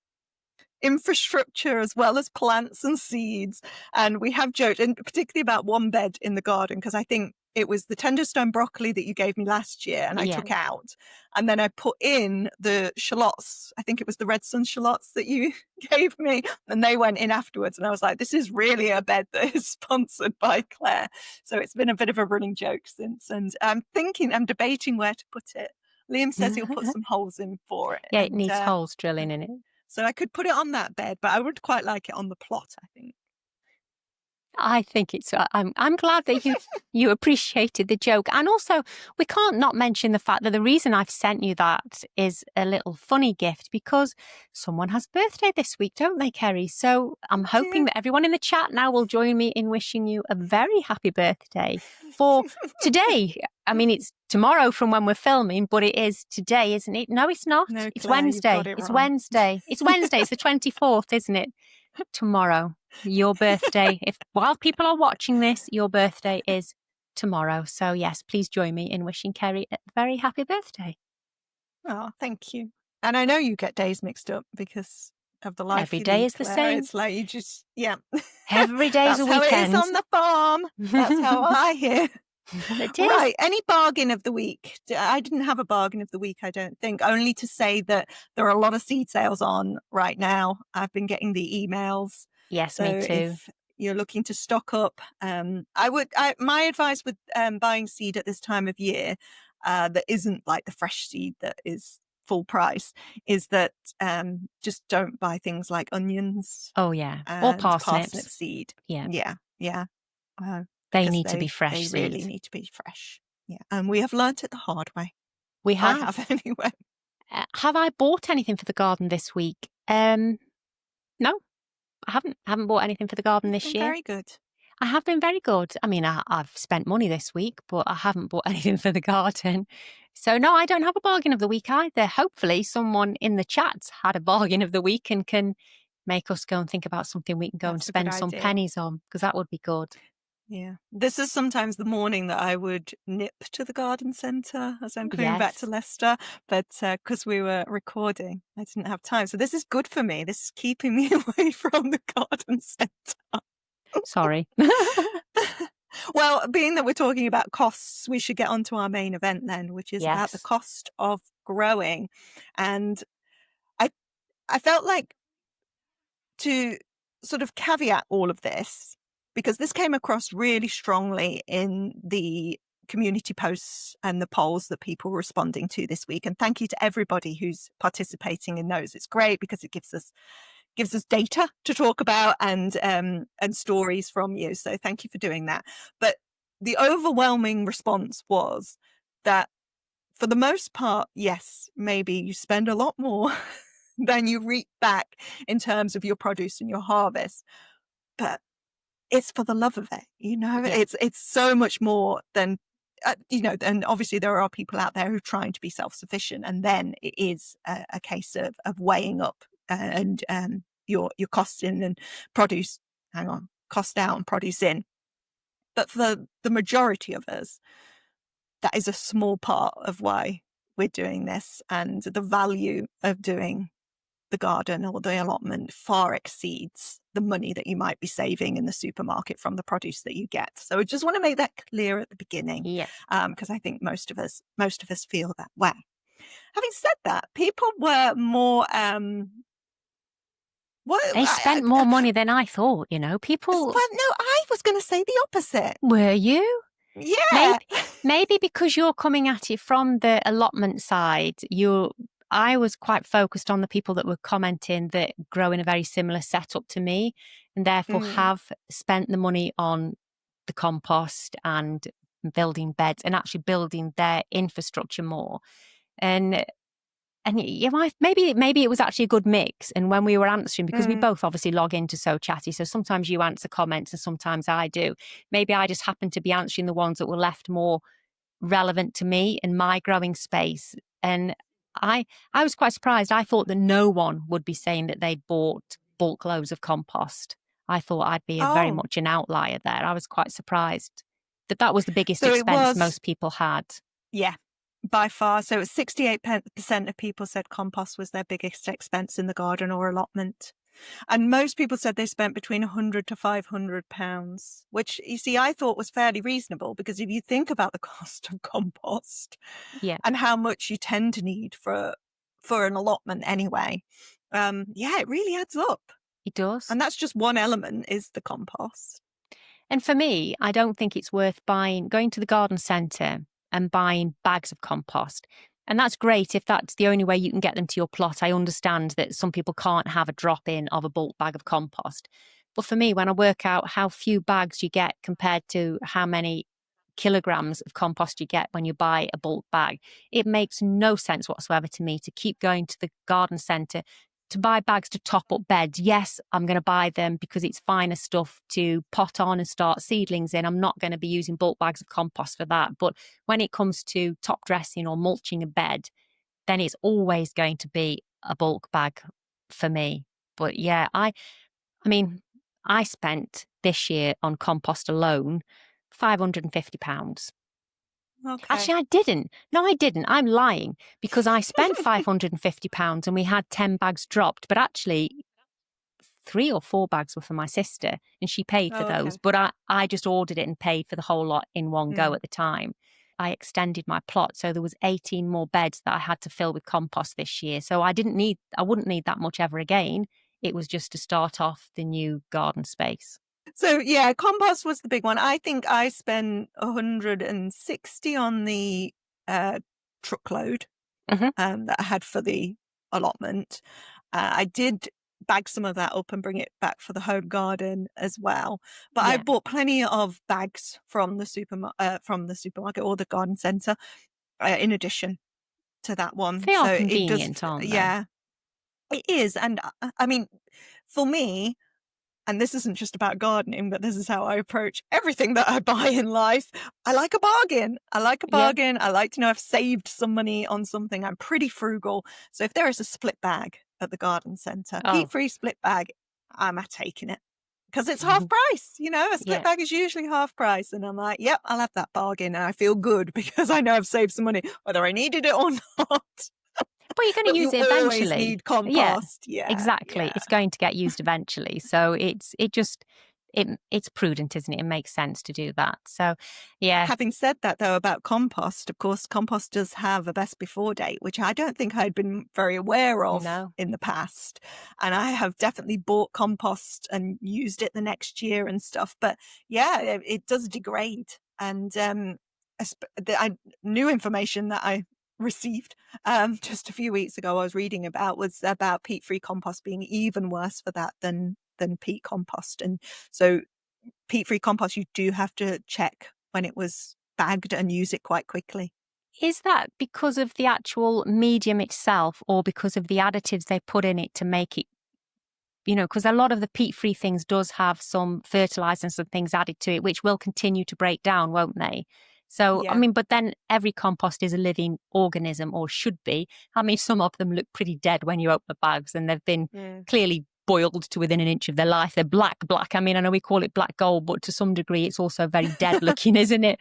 infrastructure as well as plants and seeds. And we have joked, and particularly about one bed in the garden, because I think it was the tenderstone broccoli that you gave me last year and I took out. And then I put in the shallots. I think it was the red sun shallots that you gave me. And they went in afterwards. And I was like, this is really a bed that is sponsored by Claire. So it's been a bit of a running joke since. And I'm debating where to put it. Liam says he'll put some holes in for it. Yeah, it needs holes drilling in it. So I could put it on that bed, but I would quite like it on the plot, I think. I think it's. I'm glad that you appreciated the joke, and also we can't not mention the fact that the reason I've sent you that is a little funny gift, because someone has a birthday this week, don't they, Kerry? So I'm hoping that everyone in the chat now will join me in wishing you a very happy birthday for today. It's tomorrow from when we're filming, but it is today, isn't it? No, it's not. No, it's Claire, Wednesday. It's Wednesday. It's Wednesday. It's the 24th, isn't it? Tomorrow. Your birthday. While people are watching this, your birthday is tomorrow. So yes, please join me in wishing Kerry a very happy birthday. Oh, thank you. And I know you get days mixed up because of the life every you day lead, is the Claire. same. It's like you just, yeah. Every day's a weekend. That's how it is on the farm. That's how I hear. It is. Right. Any bargain of the week? I didn't have a bargain of the week, I don't think, only to say that there are a lot of seed sales on right now. I've been getting the emails. Yes, so me too. If you're looking to stock up, my advice with buying seed at this time of year that isn't like the fresh seed that is full price is that just don't buy things like onions. Oh, yeah. Or parsnips. Parsnip seed. Yeah. Yeah. They need to be fresh. They really need to be fresh. Yeah. And we have learnt it the hard way. We have. I have anyway. Have I bought anything for the garden this week? No, I haven't bought anything for the garden this year. Very good. I have been very good. I mean, I've spent money this week, but I haven't bought anything for the garden. So no, I don't have a bargain of the week either. Hopefully someone in the chat had a bargain of the week and can make us go and think about something we can go and spend some pennies on, because that would be good. Yeah. This is sometimes the morning that I would nip to the garden centre as I'm coming back to Leicester. But because we were recording, I didn't have time. So this is good for me. This is keeping me away from the garden centre. Sorry. Well, being that we're talking about costs, we should get on to our main event then, which is about the cost of growing. And I felt like to sort of caveat all of this, because this came across really strongly in the community posts and the polls that people were responding to this week. And thank you to everybody who's participating in those. It's great because it gives us data to talk about and stories from you. So thank you for doing that. But the overwhelming response was that for the most part, yes, maybe you spend a lot more than you reap back in terms of your produce and your harvest. But it's for the love of it, it's so much more than, and obviously there are people out there who are trying to be self-sufficient. And then it is a case of weighing up and your costs in and produce, cost out and produce in. But for the majority of us, that is a small part of why we're doing this, and the value of doing the garden or the allotment far exceeds the money that you might be saving in the supermarket from the produce that you get. So I just want to make that clear at the beginning, because I think most of us feel that way. Having said that, people were more they spent more money than I thought, people. Well, no, I was going to say the opposite. Were you? Yeah. Maybe because you're coming at it from the allotment side, I was quite focused on the people that were commenting that grow in a very similar setup to me and therefore have spent the money on the compost and building beds and actually building their infrastructure more. And maybe it was actually a good mix. And when we were answering, because we both obviously log into Sow Chatty, so sometimes you answer comments and sometimes I do. Maybe I just happened to be answering the ones that were left more relevant to me in my growing space. And I was quite surprised. I thought that no one would be saying that they bought bulk loads of compost. I thought I'd be very much an outlier there. I was quite surprised that was the biggest expense most people had. Yeah. By far. So 68% of people said compost was their biggest expense in the garden or allotment. And most people said they spent between £100 to £500, which, you see, I thought was fairly reasonable, because if you think about the cost of compost and how much you tend to need for an allotment anyway, it really adds up. It does. And that's just one element, is the compost. And for me, I don't think it's worth going to the garden centre and buying bags of compost. And that's great if that's the only way you can get them to your plot. I understand that some people can't have a drop-in of a bulk bag of compost. But for me, when I work out how few bags you get compared to how many kilograms of compost you get when you buy a bulk bag, it makes no sense whatsoever to me to keep going to the garden centre to buy bags to top up beds. Yes, I'm going to buy them because it's finer stuff to pot on and start seedlings in. I'm not going to be using bulk bags of compost for that. But when it comes to top dressing or mulching a bed, then it's always going to be a bulk bag for me. But yeah, I mean, I spent this year on compost alone £550. Okay. Actually, I didn't. No, I didn't. I'm lying, because I spent £550 and we had 10 bags dropped. But actually, 3 or 4 bags were for my sister, and she paid for those. But I just ordered it and paid for the whole lot in one go at the time. I extended my plot, so there was 18 more beds that I had to fill with compost this year. So I wouldn't need that much ever again. It was just to start off the new garden space. So yeah, compost was the big one. I think I spent 160 on the truckload that I had for the allotment. I did bag some of that up and bring it back for the home garden as well. But I bought plenty of bags from the supermarket or the garden centre in addition to that one. They are convenient, aren't they? Yeah, it is. And I mean, for me, and this isn't just about gardening, but this is how I approach everything that I buy in life. I like a bargain. I like to know I've saved some money on something. I'm pretty frugal. So if there is a split bag at the garden centre, peat-free split bag, I'm taking it. Because it's half price, a split bag is usually half price. And I'm like, yep, I'll have that bargain. And I feel good because I know I've saved some money, whether I needed it or not. But you're going to use it eventually. You always need compost. Yeah, exactly. Yeah. It's going to get used eventually. So it's prudent, isn't it? It makes sense to do that. So, yeah. Having said that, though, about compost, of course, compost does have a best before date, which I don't think I'd been very aware of in the past. And I have definitely bought compost and used it the next year and stuff. But yeah, it does degrade. And new information that I received just a few weeks ago I was reading was about peat-free compost being even worse for that than peat compost. And so peat-free compost, you do have to check when it was bagged and use it quite quickly. Is that because of the actual medium itself or because of the additives they put in it to make it, because a lot of the peat-free things does have some fertilizers and things added to it, which will continue to break down, won't they? So, I mean, but then every compost is a living organism, or should be. I mean, some of them look pretty dead when you open the bags, and they've been clearly boiled to within an inch of their life. They're black. I mean, I know we call it black gold, but to some degree, it's also very dead looking, isn't it?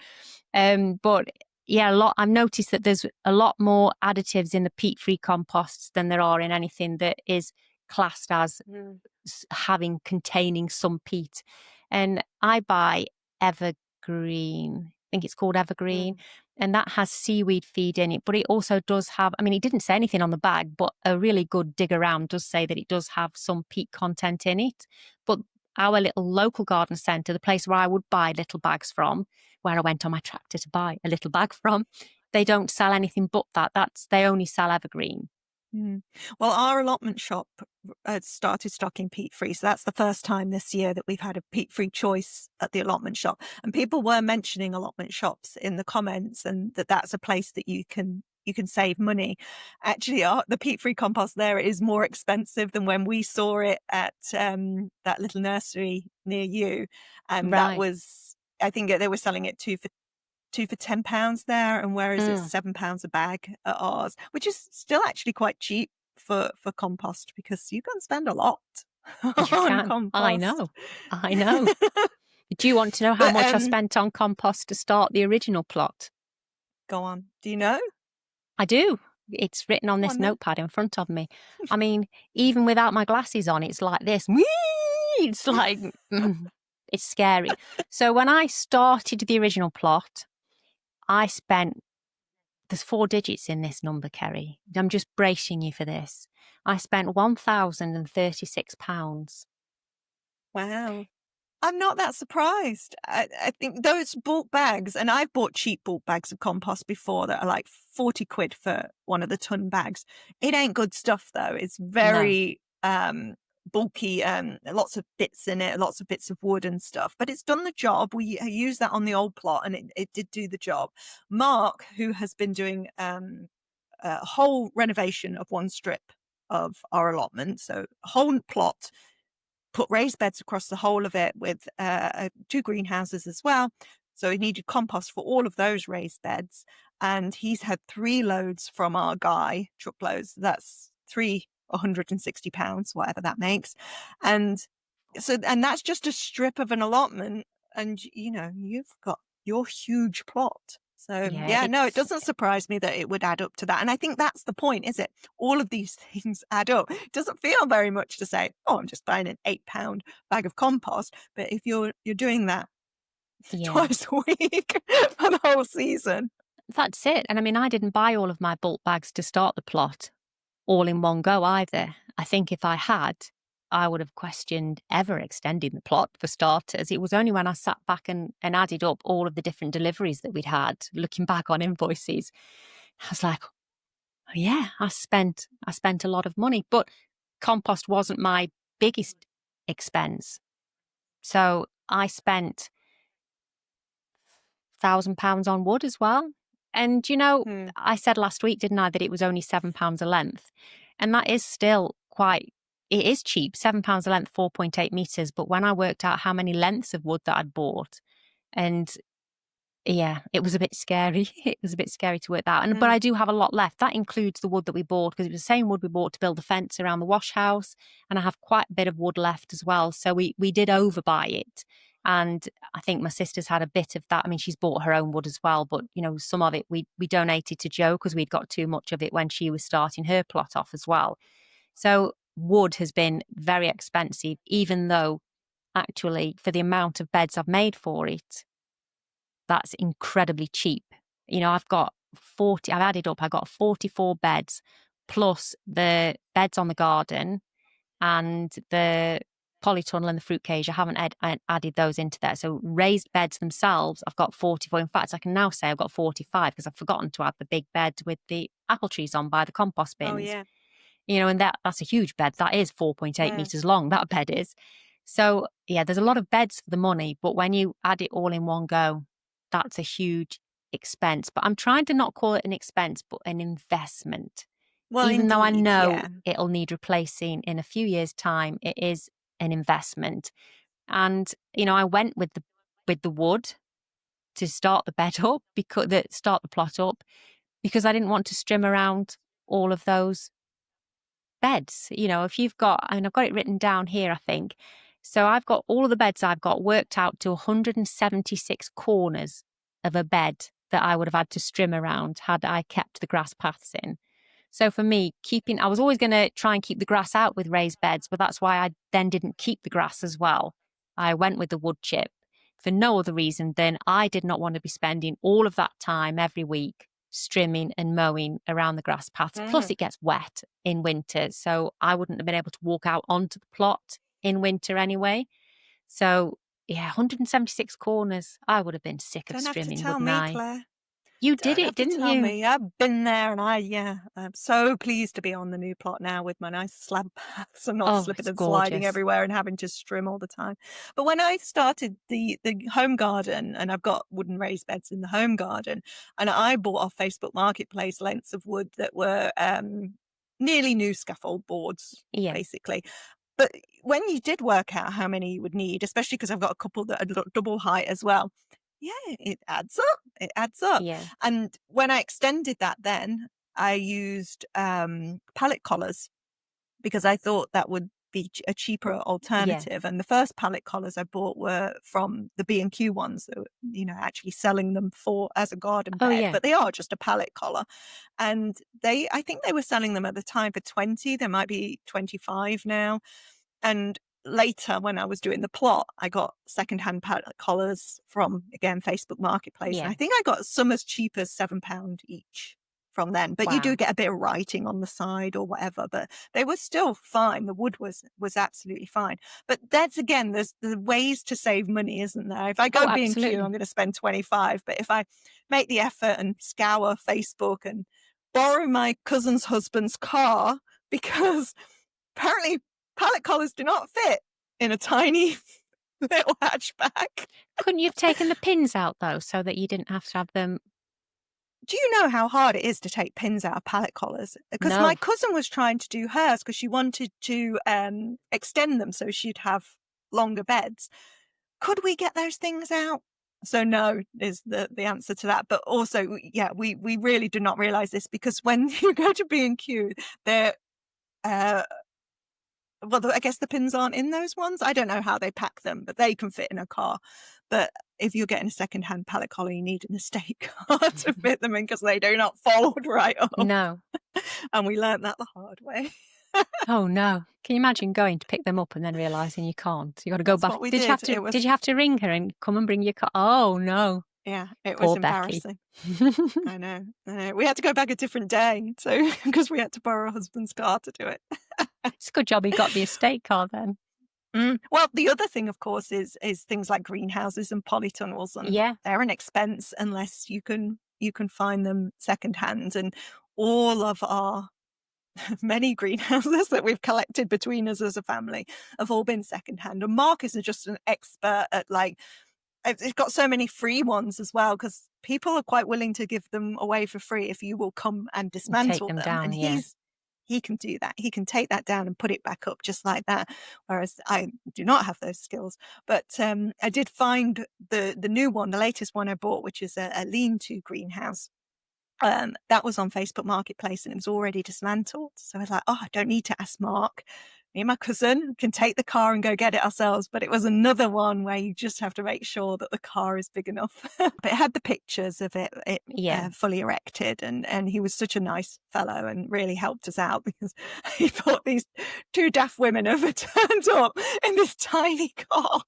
But yeah, I've noticed that there's a lot more additives in the peat-free composts than there are in anything that is classed as containing some peat. And I buy Evergreen. I think it's called Evergreen, and that has seaweed feed in it, but it also does have, I mean, it didn't say anything on the bag, but a really good dig around does say that it does have some peat content in it. But our little local garden centre, the place where I would buy little bags from, where I went on my tractor to buy a little bag from, they don't sell anything but that. They only sell Evergreen. Well, our allotment shop started stocking peat-free. So that's the first time this year that we've had a peat-free choice at the allotment shop. And people were mentioning allotment shops in the comments, and that's a place that you can save money. Actually, the peat-free compost there is more expensive than when we saw it at that little nursery near you. And that was, I think they were selling it two for £10 there, and whereas it's £7 a bag at ours, which is still actually quite cheap for compost, because you can spend a lot on compost. I know. Do you want to know how much I spent on compost to start the original plot? Go on. Do you know? I do. It's written on this notepad in front of me. I mean, even without my glasses on, it's like this. It's like, it's scary. So when I started the original plot, I spent, there's 4 digits in this number, Kerry. I'm just bracing you for this. I spent £1,036. Wow. I'm not that surprised. I think those bulk bags, and I've bought cheap bulk bags of compost before that are like 40 quid for one of the ton bags. It ain't good stuff though. It's very bulky, lots of bits in it, lots of bits of wood and stuff, but it's done the job. We used that on the old plot and it did do the job. Mark, who has been doing a whole renovation of one strip of our allotment, so a whole plot, put raised beds across the whole of it with 2 greenhouses as well. So he needed compost for all of those raised beds. And he's had 3 loads from our guy, truckloads. That's £160, whatever that makes. And that's just a strip of an allotment. And, you've got your huge plot. So, yeah, no, it doesn't surprise me that it would add up to that. And I think that's the point, is it? All of these things add up. It doesn't feel very much to say, oh, I'm just buying an £8 bag of compost. But if you're doing that twice a week for the whole season. That's it. And I mean, I didn't buy all of my bulk bags to start the plot all in one go either. I think if I had, I would have questioned ever extending the plot for starters. It was only when I sat back and added up all of the different deliveries that we'd had, looking back on invoices, I was like, oh, yeah, I spent a lot of money. But compost wasn't my biggest expense. So I spent £1,000 on wood as well. And, I said last week, didn't I, that it was only £7 a length. And that is still it is cheap, £7 a length, 4.8 metres. But when I worked out how many lengths of wood that I'd bought, and yeah, it was a bit scary. It was a bit scary to work that. But I do have a lot left. That includes the wood that we bought, because it was the same wood we bought to build the fence around the wash house. And I have quite a bit of wood left as well. So we did overbuy it. And I think my sister's had a bit of that. I mean, she's bought her own wood as well. But, some of it we donated to Jo because we'd got too much of it when she was starting her plot off as well. So wood has been very expensive, even though actually for the amount of beds I've made for it, that's incredibly cheap. I've got I've added up, I got 44 beds plus the beds on the garden and the polytunnel and the fruit cage. I haven't added those into there. So raised beds themselves, I've got 44. In fact, I can now say I've got 45 because I've forgotten to add the big bed with the apple trees on by the compost bins. Oh, yeah. And that's a huge bed. That is 4.8 meters long, that bed is. So, yeah, there's a lot of beds for the money, but when you add it all in one go, that's a huge expense. But I'm trying to not call it an expense, but an investment. Well, even though I know yeah, it'll need replacing in a few years' time, it is an investment. And, I went with the wood to start the bed up, start the plot up, because I didn't want to strim around all of those beds. If you've got, I've got it written down here, I think. So I've got all of the beds I've got worked out to 176 corners of a bed that I would have had to strim around had I kept the grass paths in. So for me, I was always going to try and keep the grass out with raised beds, but that's why I then didn't keep the grass as well. I went with the wood chip for no other reason than I did not want to be spending all of that time every week strimming and mowing around the grass paths. Plus it gets wet in winter. So I wouldn't have been able to walk out onto the plot in winter anyway. So yeah, 176 corners. I would have been sick of strimming, wouldn't I? Claire. You did it, didn't you? Me. I've been there, and I'm so pleased to be on the new plot now with my nice slab paths and not slipping and sliding everywhere and having to trim all the time. But when I started the home garden, and I've got wooden raised beds in the home garden, and I bought off Facebook Marketplace lengths of wood that were nearly new scaffold boards, basically. But when you did work out how many you would need, especially because I've got a couple that are double height as well, yeah, it adds up. It adds up. Yeah. And when I extended that, then I used pallet collars because I thought that would be a cheaper alternative. Yeah. And the first pallet collars I bought were from the B&Q ones that were, actually selling them as a garden bed. Yeah. But they are just a pallet collar. And I think they were selling them at the time for 20. There might be 25 now. And later, when I was doing the plot, I got secondhand pallet collars from, again, Facebook Marketplace. Yeah. And I think I got some as cheap as £7 each from then. But you do get a bit of writing on the side or whatever. But they were still fine. The wood was absolutely fine. But that's, again, there's the ways to save money, isn't there? If I go B&Q, I'm going to spend 25. But if I make the effort and scour Facebook and borrow my cousin's husband's car, because apparently pallet collars do not fit in a tiny little hatchback. Couldn't you have taken the pins out, though, so that you didn't have to have them? Do you know how hard it is to take pins out of pallet collars? Because my cousin was trying to do hers because she wanted to extend them so she'd have longer beds. Could we get those things out? So no is the answer to that. But also, yeah, we really do not realise this, because when you go to B&Q, they're well, I guess the pins aren't in those ones. I don't know how they pack them, but they can fit in a car. that if you're getting a secondhand pallet collar, you need an estate car to fit them in because they do not fold right up. No. And we learnt that the hard way. Oh no! Can you imagine going to pick them up and then realising you can't? You got to go back. What we did you have to? Did you have to ring her and come and bring your car? Oh no! Yeah, it Poor was embarrassing. I know. We had to go back a different day, so because we had to borrow a husband's car to do it. It's a good job he got the estate car then. Well, the other thing, of course, is things like greenhouses and polytunnels, and they're an expense unless you can find them secondhand. And all of our many greenhouses that we've collected between us as a family have all been secondhand. And Mark is just an expert at it's got so many free ones as well, because people are quite willing to give them away for free if you will come and dismantle them. Down, and he can do that. He can take that down and put it back up just like that. Whereas I do not have those skills. But I did find the new one, the latest one I bought, which is a lean-to greenhouse. That was on Facebook Marketplace and it was already dismantled. So I was like, I don't need to ask Mark. Me and my cousin can take the car and go get it ourselves. But it was another one where you just have to make sure that the car is big enough. But it had the pictures of it fully erected. And he was such a nice fellow and really helped us out because he thought these two daft women have turned up in this tiny car.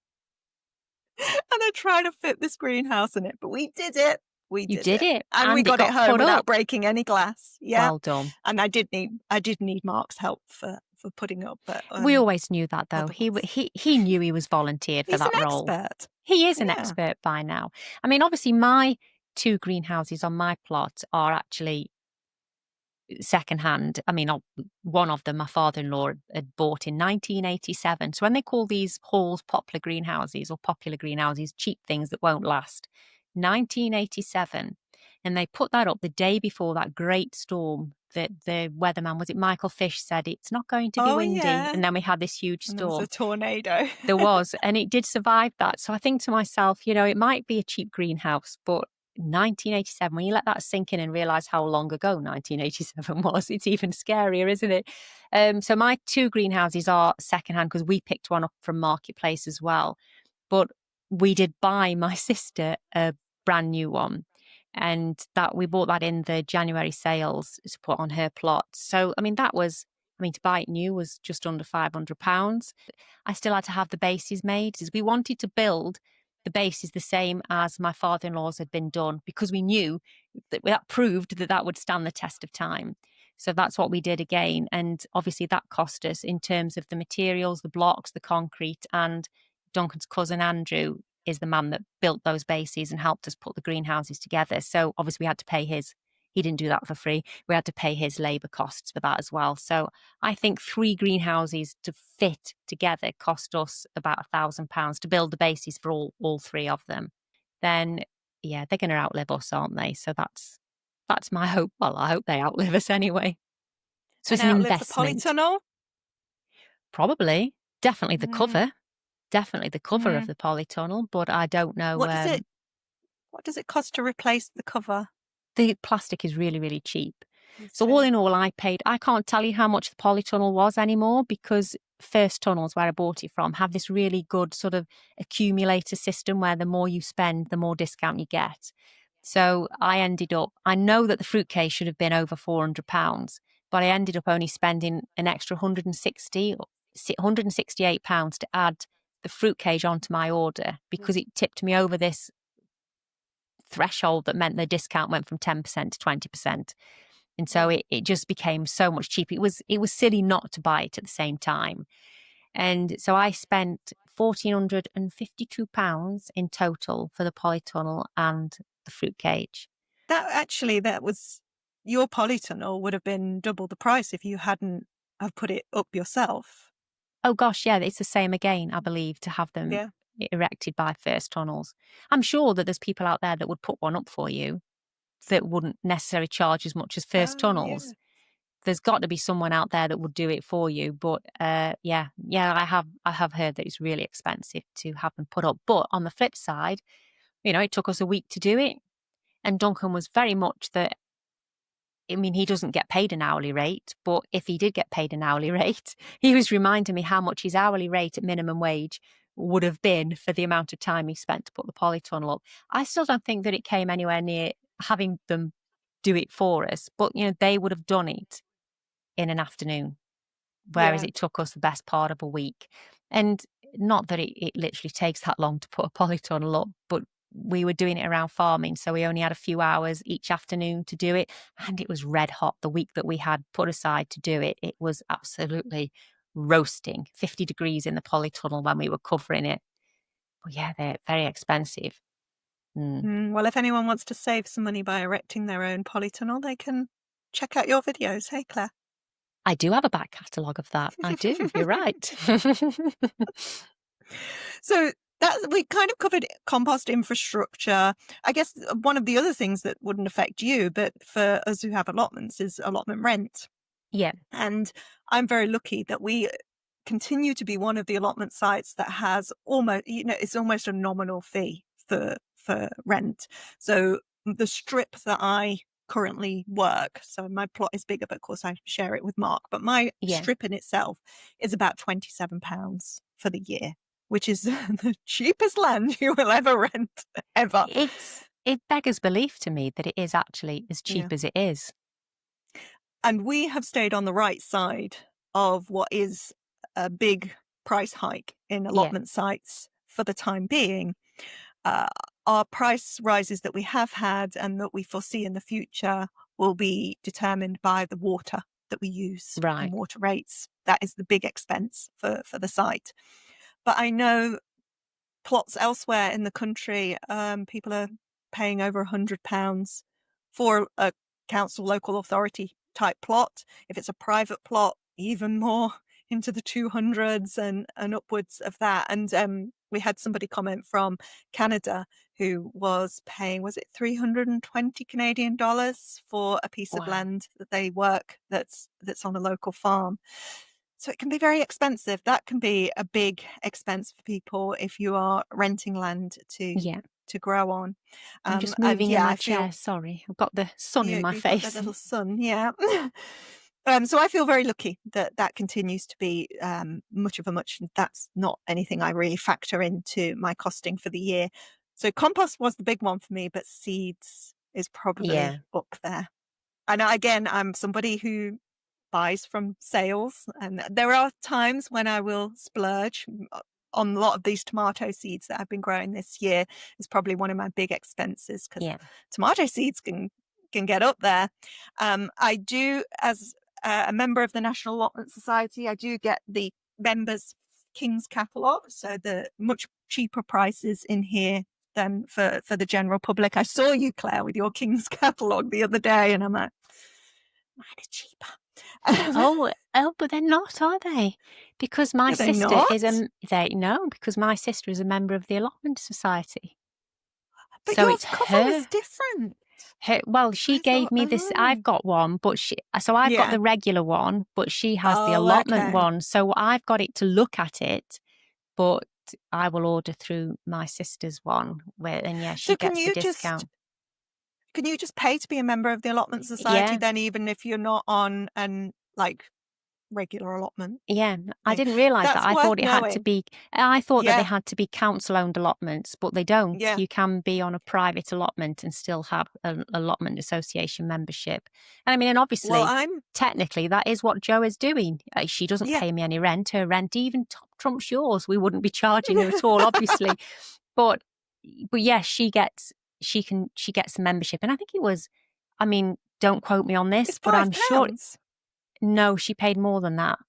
And they're trying to fit this greenhouse in it. But we did it. We did it. And we got it home without breaking any glass. Yeah. Well done. And I did need Mark's help for putting up. But we always knew that though. He knew he was volunteered for that role. Expert. He is an expert by now. I mean, obviously my 2 greenhouses on my plot are actually secondhand. I mean, one of them my father-in-law had bought in 1987. So when they call these halls popular greenhouses, cheap things that won't last, 1987, and they put that up the day before that great storm that the weatherman, was it Michael Fish, said it's not going to be windy. And then we had this huge storm. There was a tornado. There was, and it did survive that. So I think to myself, it might be a cheap greenhouse, but 1987, when you let that sink in and realise how long ago 1987 was, it's even scarier, isn't it? So my 2 greenhouses are secondhand because we picked one up from Marketplace as well. But we did buy my sister a brand new one, and that we bought that in the January sales to put on her plot. So I mean, to buy it new was just under £500. I still had to have the bases made because we wanted to build the bases the same as my father-in-law's had been done, because we knew that proved that would stand the test of time. So that's what we did again. And obviously that cost us in terms of the materials, the blocks, the concrete, and Duncan's cousin Andrew is the man that built those bases and helped us put the greenhouses together. So obviously we had to pay he didn't do that for free. We had to pay his labour costs for that as well. So I think 3 greenhouses to fit together cost us about £1,000 to build the bases for all 3 of them. Then, they're going to outlive us, aren't they? So that's my hope. Well, I hope they outlive us anyway. So it's an investment. The polytunnel? Probably. Definitely the cover. Definitely the cover of the polytunnel, but I don't know. What does it cost to replace the cover? The plastic is really, really cheap. So all in all, I can't tell you how much the polytunnel was anymore, because First Tunnels, where I bought it from, have this really good sort of accumulator system where the more you spend, the more discount you get. So I know that the fruit case should have been over £400, but I ended up only spending an extra £168 to add the fruit cage onto my order, because it tipped me over this threshold that meant the discount went from 10% to 20%. And so it just became so much cheaper. It was silly not to buy it at the same time. And so I spent £1,452 in total for the polytunnel and the fruit cage. That was your polytunnel would have been double the price if you hadn't have put it up yourself. Oh gosh, yeah, it's the same again, I believe, to have them erected by First Tunnels. I'm sure that there's people out there that would put one up for you that wouldn't necessarily charge as much as First Tunnels. There's got to be someone out there that would do it for you. But I have heard that it's really expensive to have them put up. But on the flip side, it took us a week to do it. And Duncan was very much that, I mean, he doesn't get paid an hourly rate, but if he did get paid an hourly rate, he was reminding me how much his hourly rate at minimum wage would have been for the amount of time he spent to put the polytunnel up. I still don't think that it came anywhere near having them do it for us, but they would have done it in an afternoon, whereas it took us the best part of a week. And not that it literally takes that long to put a polytunnel up, but we were doing it around farming, so we only had a few hours each afternoon to do it, and it was red hot. The week that we had put aside to do it, it was absolutely roasting, 50 degrees in the polytunnel when we were covering it. But yeah, they're very expensive. Well, if anyone wants to save some money by erecting their own polytunnel, they can check out your videos. Hey, Claire. I do have a back catalogue of that. I do. You're right. So we kind of covered compost infrastructure. I guess one of the other things that wouldn't affect you, but for us who have allotments, is allotment rent. Yeah. And I'm very lucky that we continue to be one of the allotment sites that has almost, it's almost a nominal fee for rent. So the strip that I currently work, so my plot is bigger, but of course I share it with Mark, but my strip in itself is about £27 for the year, which is the cheapest land you will ever rent, ever. It beggars belief to me that it is actually as cheap as it is. And we have stayed on the right side of what is a big price hike in allotment sites for the time being. Our price rises that we have had and that we foresee in the future will be determined by the water that we use and water rates. That is the big expense for the site. But I know plots elsewhere in the country, people are paying over £100 for a council local authority type plot. If it's a private plot, even more, into the 200s and upwards of that. And we had somebody comment from Canada who was paying, was it 320 Canadian dollars for a piece of land that they work that's on a local farm. So it can be very expensive. That can be a big expense for people if you are renting land to grow on. I'm just moving in my chair. Sorry, I've got the sun in my face. Got the little sun, so I feel very lucky that continues to be much of a much. That's not anything I really factor into my costing for the year. So compost was the big one for me, but seeds is probably up there. And again, I'm somebody who buys from sales, and there are times when I will splurge on a lot of these tomato seeds that I've been growing this year. Is probably one of my big expenses because tomato seeds can get up there. I do, as a member of the National Allotment Society, I do get the members King's catalogue, so the much cheaper prices in here than for the general public. I saw you, Claire, with your King's catalogue the other day, and I'm like, mine are cheaper. But they're not, are they? Because my sister because my sister is a member of the Allotment Society. But so yours cover is different. She gave me this. I've got one, but I've got the regular one, but she has the allotment one. So I've got it to look at it, but I will order through my sister's one, she gets the discount. Can you just pay to be a member of the Allotment Society then, even if you're not on regular allotment? I didn't realise that. I thought it had to be. I thought that they had to be council-owned allotments, but they don't. You can be on a private allotment and still have an allotment association membership. And and obviously, technically, that is what Jo is doing. She doesn't pay me any rent. Her rent even trumps yours. We wouldn't be charging her at all, obviously. But she gets a membership, and I think it was. Don't quote me on this, but I'm sure. No, she paid more than that.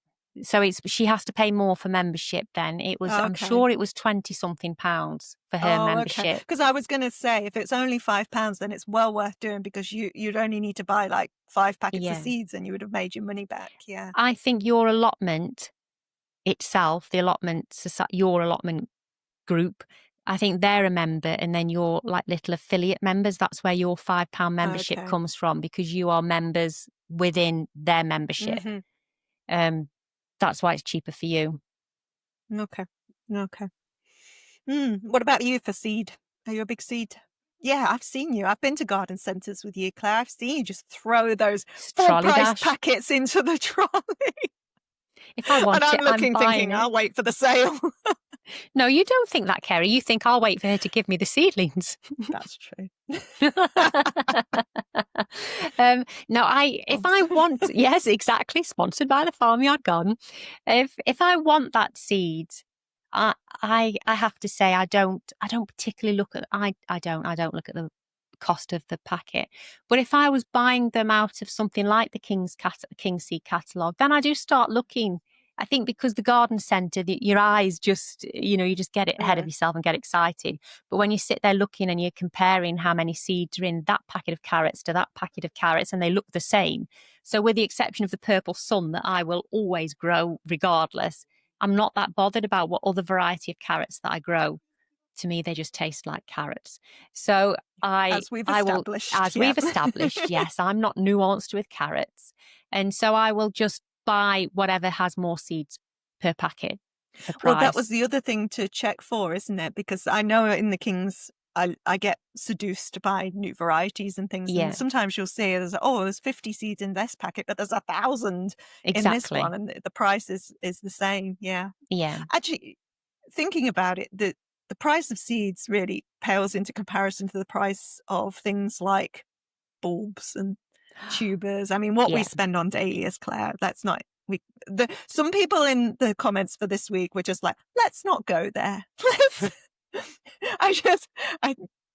So she has to pay more for membership then. It was, I'm sure it was 20 something pounds for her membership. Because I was going to say, if it's only £5, then it's well worth doing, because you'd only need to buy 5 packets of seeds and you would have made your money back. Yeah. I think your allotment itself, your allotment group, I think they're a member, and then your little affiliate members, that's where your £5 membership comes from, because you are members within their membership. That's why it's cheaper for you. Okay. What about you for seed? Are you a big seed? Yeah, I've seen you. I've been to garden centres with you, Claire. I've seen you just throw those full-price packets into the trolley. If I want and I'm thinking, I'll wait for the sale. No, you don't think that, Kerry. You think I'll wait for her to give me the seedlings. That's true. No, if I want, yes, exactly, sponsored by the Farmyard Garden. If I want that seed, I have to say I don't particularly look at I don't look at the cost of the packet. But if I was buying them out of something like the King Seed catalogue, then I do start looking. I think because the garden centre, your eyes just, you just get it ahead of yourself and get excited. But when you sit there looking and you're comparing how many seeds are in that packet of carrots to that packet of carrots, and they look the same. So with the exception of the purple sun that I will always grow regardless, I'm not that bothered about what other variety of carrots that I grow. To me, they just taste like carrots. So as we've we've established, yes, I'm not nuanced with carrots. And so I will just buy whatever has more seeds per packet for price. Well, that was the other thing to check for, isn't it? Because I know in the Kings, I get seduced by new varieties and things. And sometimes you'll see there's 50 seeds in this packet, but there's 1,000 in this one, and the price is the same. Yeah. Yeah. Actually, thinking about it, the price of seeds really pales into comparison to the price of things like bulbs and tubers. I mean, what we spend on dahlias, Claire, that's not. Some people in the comments for this week were just like, let's not go there. I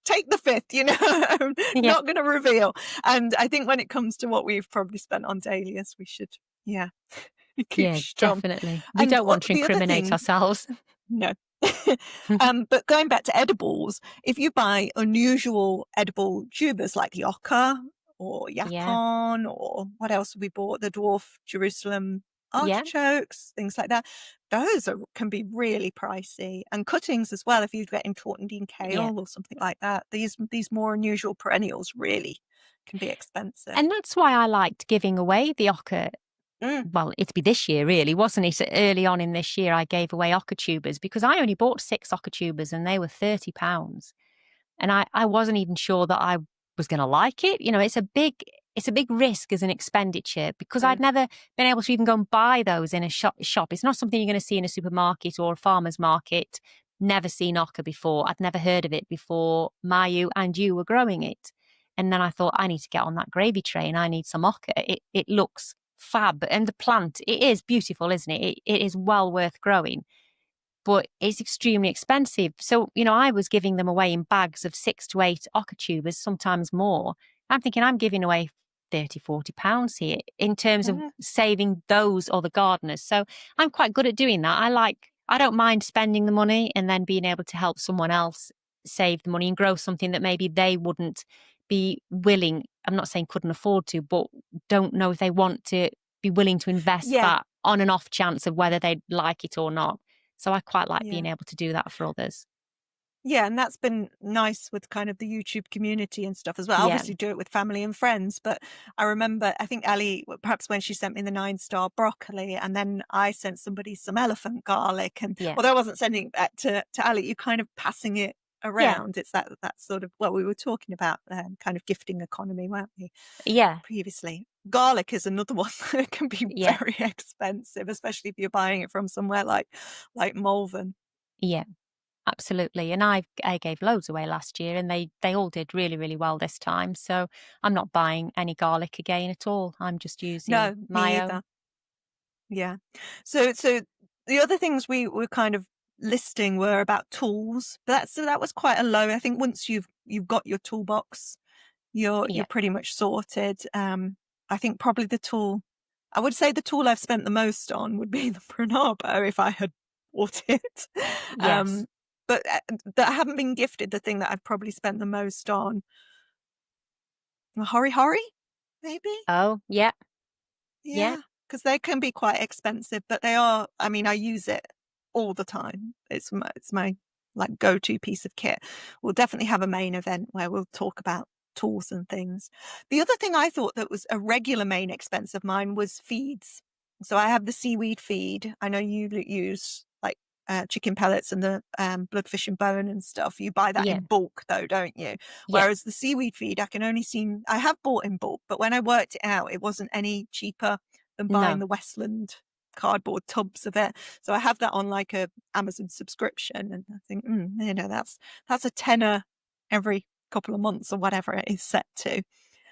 take the fifth, I'm not going to reveal. And I think when it comes to what we've probably spent on dahlias, we should, definitely. We don't want to incriminate ourselves. No. But going back to edibles, if you buy unusual edible tubers like yucca or yacon or what else have we bought? The dwarf Jerusalem artichokes, things like that. Those can be really pricey. And cuttings as well, if you get Tortondine kale or something like that. These more unusual perennials really can be expensive. And that's why I liked giving away the oca. Well, it'd be this year, really, wasn't it? Early on in this year, I gave away oca tubers because I only bought 6 oca tubers and they were £30. And I wasn't even sure that I was going to like it. It's a big risk as an expenditure because I'd never been able to even go and buy those in a shop. It's not something you're going to see in a supermarket or a farmer's market. Never seen oca before. I'd never heard of it before Mayu and you were growing it. And then I thought, I need to get on that gravy train. I need some oca. It looks fab. And the plant, it is beautiful, isn't it? It is well worth growing. But it's extremely expensive. So, I was giving them away in bags of 6 to 8 oca tubers, sometimes more. I'm thinking I'm giving away £30-40 here in terms of saving those other gardeners. So I'm quite good at doing that. I don't mind spending the money and then being able to help someone else save the money and grow something that maybe they wouldn't be willing. I'm not saying couldn't afford to, but don't know if they want to be willing to invest that on an off chance of whether they'd like it or not. So I quite like being able to do that for others. Yeah, and that's been nice with kind of the YouTube community and stuff as well. Obviously do it with family and friends, but I remember, I think Ali, perhaps when she sent me the 9-star broccoli, and then I sent somebody some elephant garlic, and although I wasn't sending it back to Ali, you're kind of passing it around. It's that sort of, we were talking about kind of gifting economy, weren't we? Yeah. Previously. Garlic is another one that can be very expensive, especially if you're buying it from somewhere like Malvern. Yeah. Absolutely. And I gave loads away last year and they all did really, really well this time. So I'm not buying any garlic again at all. I'm just using my own. Yeah. So the other things we were kind of listing were about tools. That was quite a low. I think once you've got your toolbox, you're pretty much sorted. I think probably I would say the tool I've spent the most on would be the Pronabo if I had bought it. Yes. But that I haven't been gifted, the thing that I've probably spent the most on. Hori, maybe? Oh, yeah. Yeah. Because they can be quite expensive, but they are, I mean, I use it all the time. It's my like go-to piece of kit. We'll definitely have a main event where we'll talk about tools and things. The other thing I thought that was a regular main expense of mine was feeds. So I have the seaweed feed. I know you use like chicken pellets and the bloodfish and bone and stuff. You buy that in bulk though, don't you? Whereas the seaweed feed, I have bought in bulk, but when I worked it out, it wasn't any cheaper than buying the Westland cardboard tubs of it. So I have that on like a Amazon subscription, and I think, that's a tenner every couple of months or whatever it is set to.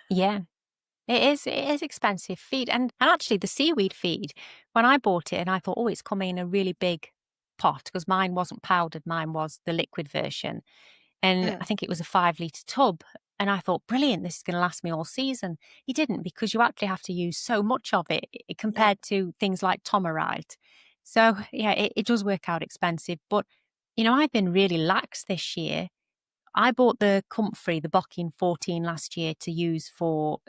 Yeah. It is expensive feed. And actually the seaweed feed, when I bought it and I thought, oh, it's coming in a really big pot, because mine wasn't powdered, mine was the liquid version. And I think it was a 5 litre tub. And I thought, brilliant, this is going to last me all season. It didn't, because you actually have to use so much of it compared to things like Tomarite. So yeah, it does work out expensive. But, I've been really lax this year. I bought the Comfrey, the Bocking 14 last year to use for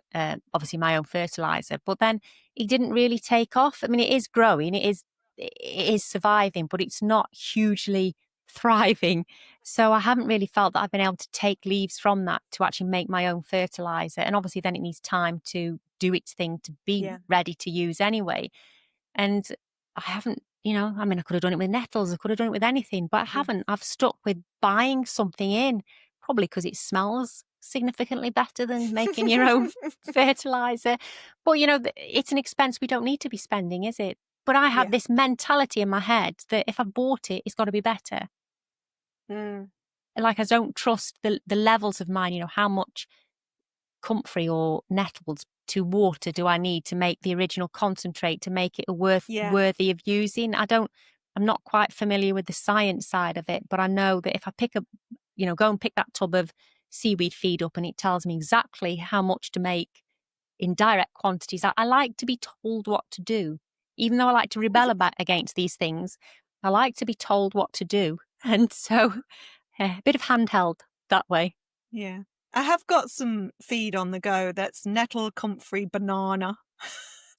obviously my own fertilizer, but then it didn't really take off. I mean, it is growing, it is surviving, but it's not hugely thriving. So I haven't really felt that I've been able to take leaves from that to actually make my own fertilizer. And obviously then it needs time to do its thing to be ready to use anyway. And I haven't, I could have done it with nettles, I could have done it with anything, but I haven't. I've stuck with buying something in, probably because it smells significantly better than making your own fertilizer. But, it's an expense we don't need to be spending, is it? But I have this mentality in my head that if I bought it, it's got to be better. Like I don't trust the levels of mine, how much comfrey or nettles to water do I need to make the original concentrate to make it worthy of using? I'm not quite familiar with the science side of it, but I know that if I pick up, go and pick that tub of seaweed feed up and it tells me exactly how much to make in direct quantities. I like to be told what to do. Even though I like to rebel against these things, I like to be told what to do. And so a bit of handheld that way. Yeah. I have got some feed on the go that's nettle, comfrey, banana.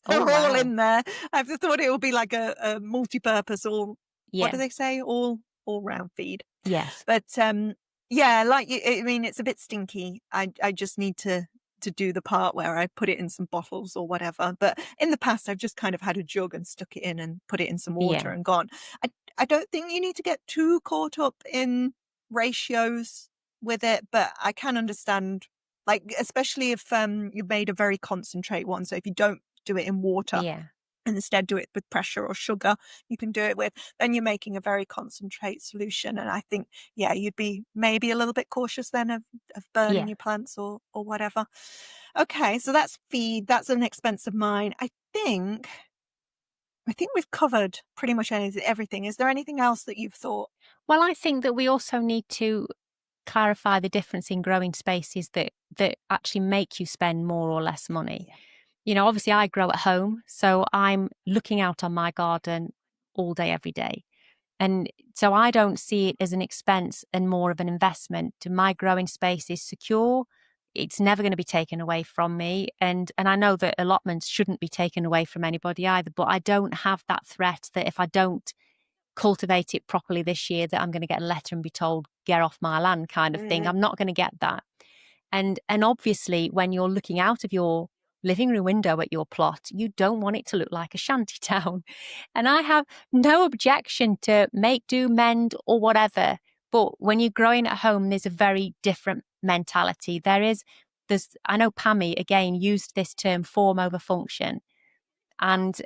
They're all in there. I thought it would be like a multi-purpose what do they say? All round feed. Yes. But it's a bit stinky. I just need to do the part where I put it in some bottles or whatever. But in the past, I've just kind of had a jug and stuck it in and put it in some water and gone. I don't think you need to get too caught up in ratios with it, but I can understand, like, especially if you've made a very concentrate one. So if you don't do it in water and instead do it with pressure or sugar, you can do it with, then you're making a very concentrate solution. And I think, you'd be maybe a little bit cautious then of burning your plants or whatever. Okay, so that's feed. That's an expense of mine. I think we've covered pretty much everything. Is there anything else that you've thought? Well, I think that we also need to clarify the difference in growing spaces that actually make you spend more or less money. Obviously I grow at home, so I'm looking out on my garden all day, every day. And so I don't see it as an expense and more of an investment. My growing space is secure. It's never going to be taken away from me. And I know that allotments shouldn't be taken away from anybody either, but I don't have that threat that if I don't cultivate it properly this year, that I'm going to get a letter and be told, get off my land kind of thing. I'm not going to get that. And obviously, when you're looking out of your living room window at your plot, you don't want it to look like a shanty town. And I have no objection to make do, mend, or whatever. But when you're growing at home, there's a very different mentality. I know Pammy, again, used this term form over function. And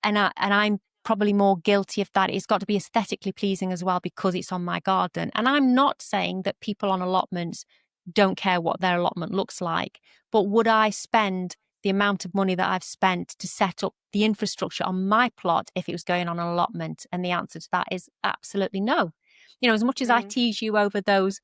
I'm probably more guilty of that. It's got to be aesthetically pleasing as well because it's on my garden. And I'm not saying that people on allotments don't care what their allotment looks like, but would I spend the amount of money that I've spent to set up the infrastructure on my plot if it was going on an allotment? And the answer to that is absolutely no. As much as I tease you over those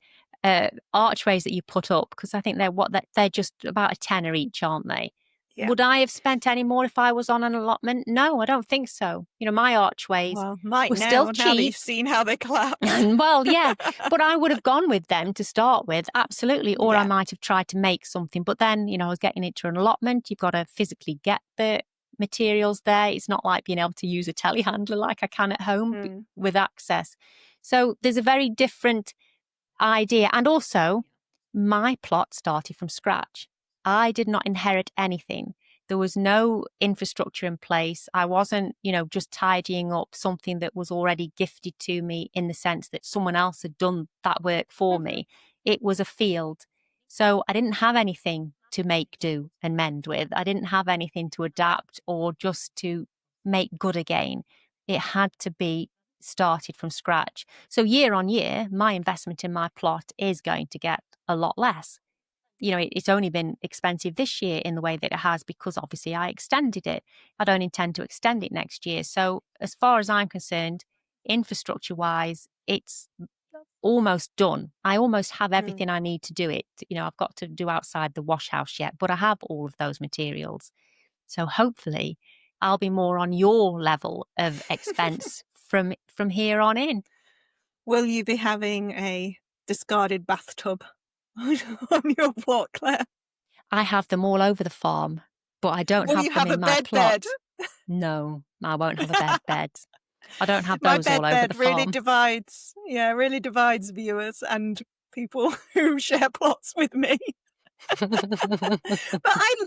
archways that you put up, because I think they're just about a tenner each, aren't they? Yeah. Would I have spent any more if I was on an allotment? No, I don't think so. My archways were still cheap. Now that you've seen how they collapse. Well, yeah, but I would have gone with them to start with, absolutely. Or I might have tried to make something. But then, I was getting into an allotment. You've got to physically get the materials there. It's not like being able to use a telehandler like I can at home with access. So there's a very different idea. And also, my plot started from scratch. I did not inherit anything. There was no infrastructure in place. I wasn't, just tidying up something that was already gifted to me in the sense that someone else had done that work for me. It was a field. So I didn't have anything to make do and mend with. I didn't have anything to adapt or just to make good again, it had to be started from scratch. So year on year, my investment in my plot is going to get a lot less. It's only been expensive this year in the way that it has because obviously I extended it. I don't intend to extend it next year. So as far as I'm concerned, infrastructure-wise, it's almost done. I almost have everything I need to do it. I've got to do outside the wash house yet, but I have all of those materials. So hopefully I'll be more on your level of expense from here on in. Will you be having a discarded bathtub on your plot, Claire? I have them all over the farm, but I don't have them in my plot. No, I won't have a bed. I don't have those all over the farm. Really divides viewers and people who share plots with me. But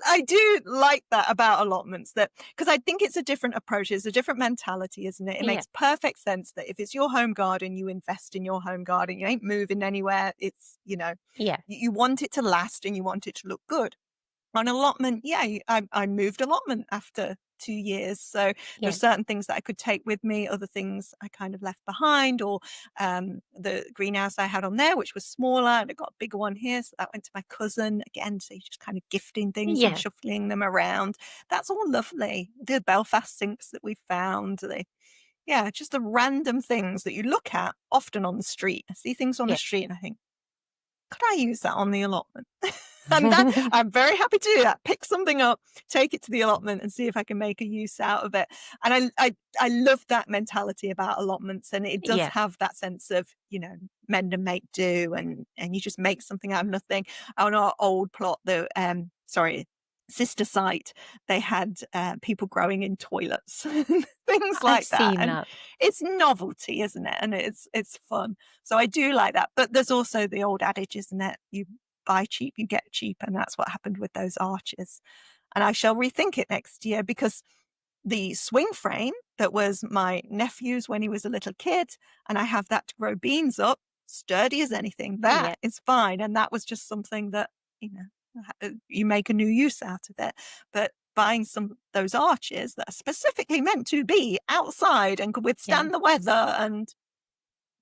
I do like that about allotments, that because I think it's a different approach, it's a different mentality, isn't it? It makes perfect sense that if it's your home garden, you invest in your home garden. You ain't moving anywhere. It's you want it to last and you want it to look good. On allotment, I moved allotment after 2 years, so there's certain things that I could take with me, other things I kind of left behind, or the greenhouse I had on there, which was smaller, and I got a bigger one here, so that went to my cousin again. So you're just kind of gifting things and shuffling them around. That's all lovely. The Belfast sinks that we found, just the random things that you look at often on the street. I see things on the street and I think, could I use that on the allotment? And I'm very happy to do that. Pick something up, take it to the allotment and see if I can make a use out of it. And I love that mentality about allotments. And it does have that sense of, mend and make do. And you just make something out of nothing. On our old plot, sister site, they had people growing in toilets, things like that. I've seen that. It's novelty, isn't it? And it's fun. So I do like that. But there's also the old adage, isn't it? You buy cheap, you get cheap. And that's what happened with those arches. And I shall rethink it next year, because the swing frame that was my nephew's when he was a little kid, and I have that to grow beans up, sturdy as anything, that is fine. And that was just something that, you make a new use out of it. But buying those arches that are specifically meant to be outside and could withstand the weather, and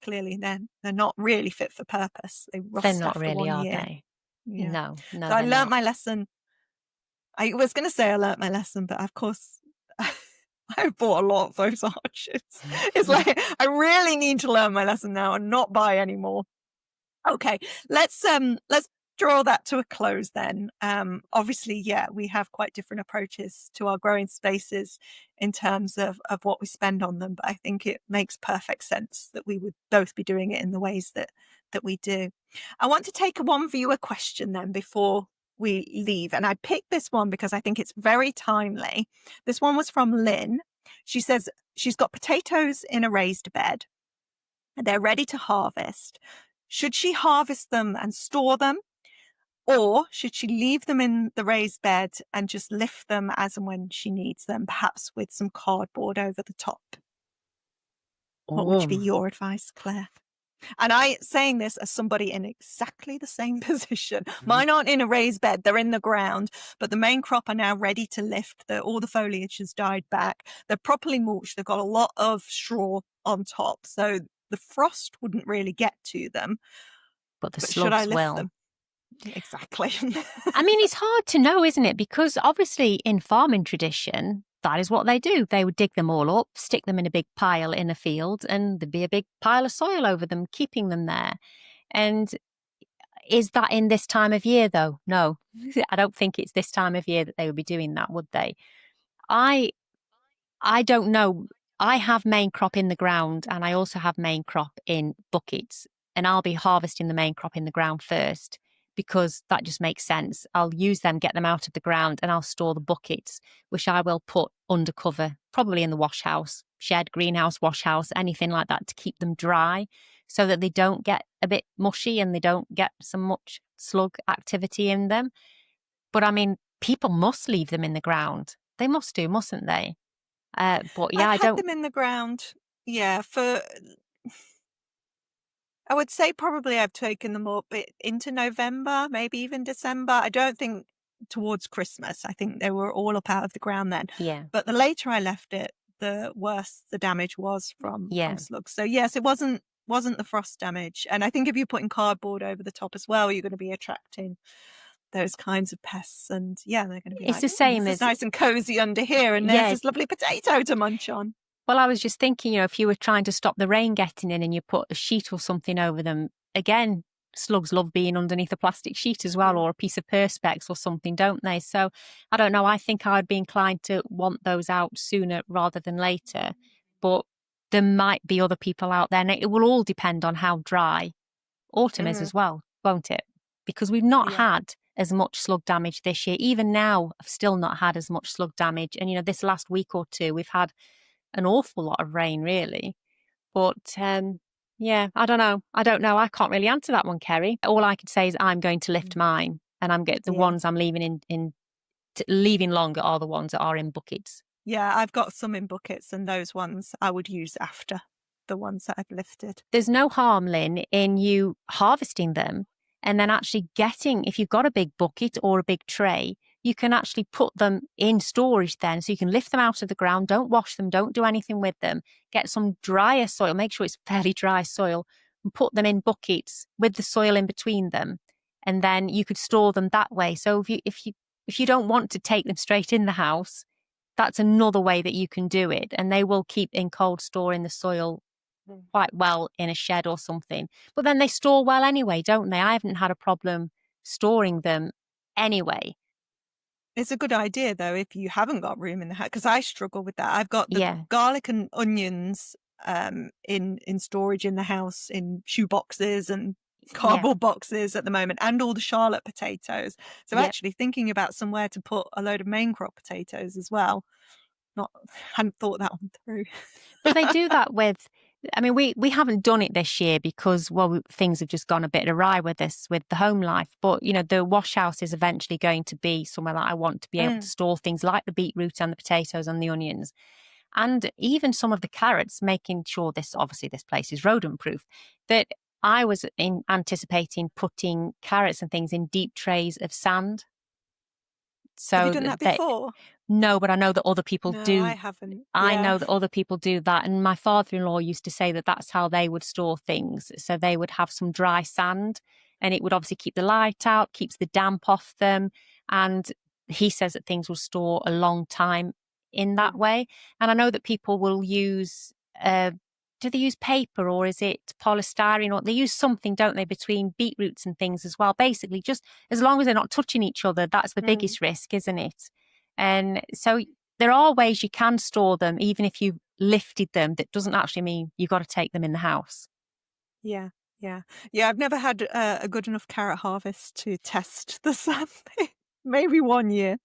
clearly they're not really fit for purpose. They rust. They're not after really, 1 are year. they? Yeah. No. So I learnt my lesson. I was going to say I learnt my lesson, but of course I bought a lot of those arches. It's like I really need to learn my lesson now and not buy anymore. Okay, let's draw that to a close then. Obviously, we have quite different approaches to our growing spaces in terms of what we spend on them, but I think it makes perfect sense that we would both be doing it in the ways that we do. I want to take one viewer question then before we leave, and I picked this one because I think it's very timely. This one was from Lynn. She says she's got potatoes in a raised bed. They're ready to harvest. Should she harvest them and store them? Or should she leave them in the raised bed and just lift them as and when she needs them, perhaps with some cardboard over the top? What would be your advice, Claire? And saying this as somebody in exactly the same position. Mine aren't in a raised bed, they're in the ground, but the main crop are now ready to lift. All the foliage has died back. They're properly mulched. They've got a lot of straw on top, so the frost wouldn't really get to them. But should I lift will. them? Exactly. I mean, it's hard to know, isn't it? Because obviously in farming tradition, that is what they do. They would dig them all up, stick them in a big pile in a field, and there'd be a big pile of soil over them, keeping them there. And is that in this time of year, though? No, I don't think it's this time of year that they would be doing that, would they? I don't know. I have main crop in the ground, and I also have main crop in buckets, and I'll be harvesting the main crop in the ground first, because that just makes sense. I'll use them, get them out of the ground, and I'll store the buckets, which I will put under cover, probably in the wash house, shed, greenhouse, wash house, anything like that, to keep them dry so that they don't get a bit mushy and they don't get so much slug activity in them. But I mean, people must leave them in the ground. They must do, mustn't they? But yeah, I've had them in the ground. Yeah, I would say probably I've taken them up into November, maybe even December. I don't think towards Christmas. I think they were all up out of the ground then. Yeah. But the later I left it, the worse the damage was from Yeah. slugs. So yes, it wasn't the frost damage. And I think if you're putting cardboard over the top as well, you're going to be attracting those kinds of pests. And yeah, they're going to be It's like, the same this as, is nice and cozy under here, and there's yeah. this lovely potato to munch on. Well, I was just thinking, if you were trying to stop the rain getting in and you put a sheet or something over them, again, slugs love being underneath a plastic sheet as well, or a piece of perspex or something, don't they? So I don't know. I think I'd be inclined to want those out sooner rather than later. But there might be other people out there, and it will all depend on how dry autumn is as well, won't it? Because we've not had as much slug damage this year. Even now, I've still not had as much slug damage. And, this last week or two, we've had an awful lot of rain, really. But yeah, I don't know. I can't really answer that one, Kerry. All I could say is I'm going to lift mine, and I'm getting the ones I'm leaving leaving longer are the ones that are in buckets. Yeah, I've got some in buckets, and those ones I would use after the ones that I've lifted. There's no harm, Lynn, in you harvesting them and then actually getting, if you've got a big bucket or a big tray, you can actually put them in storage then. So you can lift them out of the ground, don't wash them, don't do anything with them, get some drier soil, make sure it's fairly dry soil, and put them in buckets with the soil in between them. And then you could store them that way. So if you don't want to take them straight in the house, that's another way that you can do it. And they will keep in cold store in the soil quite well in a shed or something. But then they store well anyway, don't they? I haven't had a problem storing them anyway. It's a good idea, though, if you haven't got room in the house, because I struggle with that. I've got the garlic and onions in storage in the house in shoe boxes and cardboard boxes at the moment, and all the Charlotte potatoes. So actually thinking about somewhere to put a load of main crop potatoes as well. Hadn't thought that one through. But they do that with, I mean, we haven't done it this year because, things have just gone a bit awry with the home life. But, the wash house is eventually going to be somewhere that I want to be able to store things like the beetroot and the potatoes and the onions. And even some of the carrots, making sure this place is rodent proof, that I was anticipating putting carrots and things in deep trays of sand. So have you done that before? No, but I know that other people do. I haven't. I know that other people do that. And my father-in-law used to say that that's how they would store things. So they would have some dry sand, and it would obviously keep the light out, keeps the damp off them. And he says that things will store a long time in that way. And I know that people will use, do they use paper or is it polystyrene? Or they use something, don't they, between beetroots and things as well. Basically, just as long as they're not touching each other, that's the biggest risk, isn't it? And so there are ways you can store them, even if you've lifted them. That doesn't actually mean you've got to take them in the house. Yeah. I've never had a good enough carrot harvest to test the sand. Maybe one year.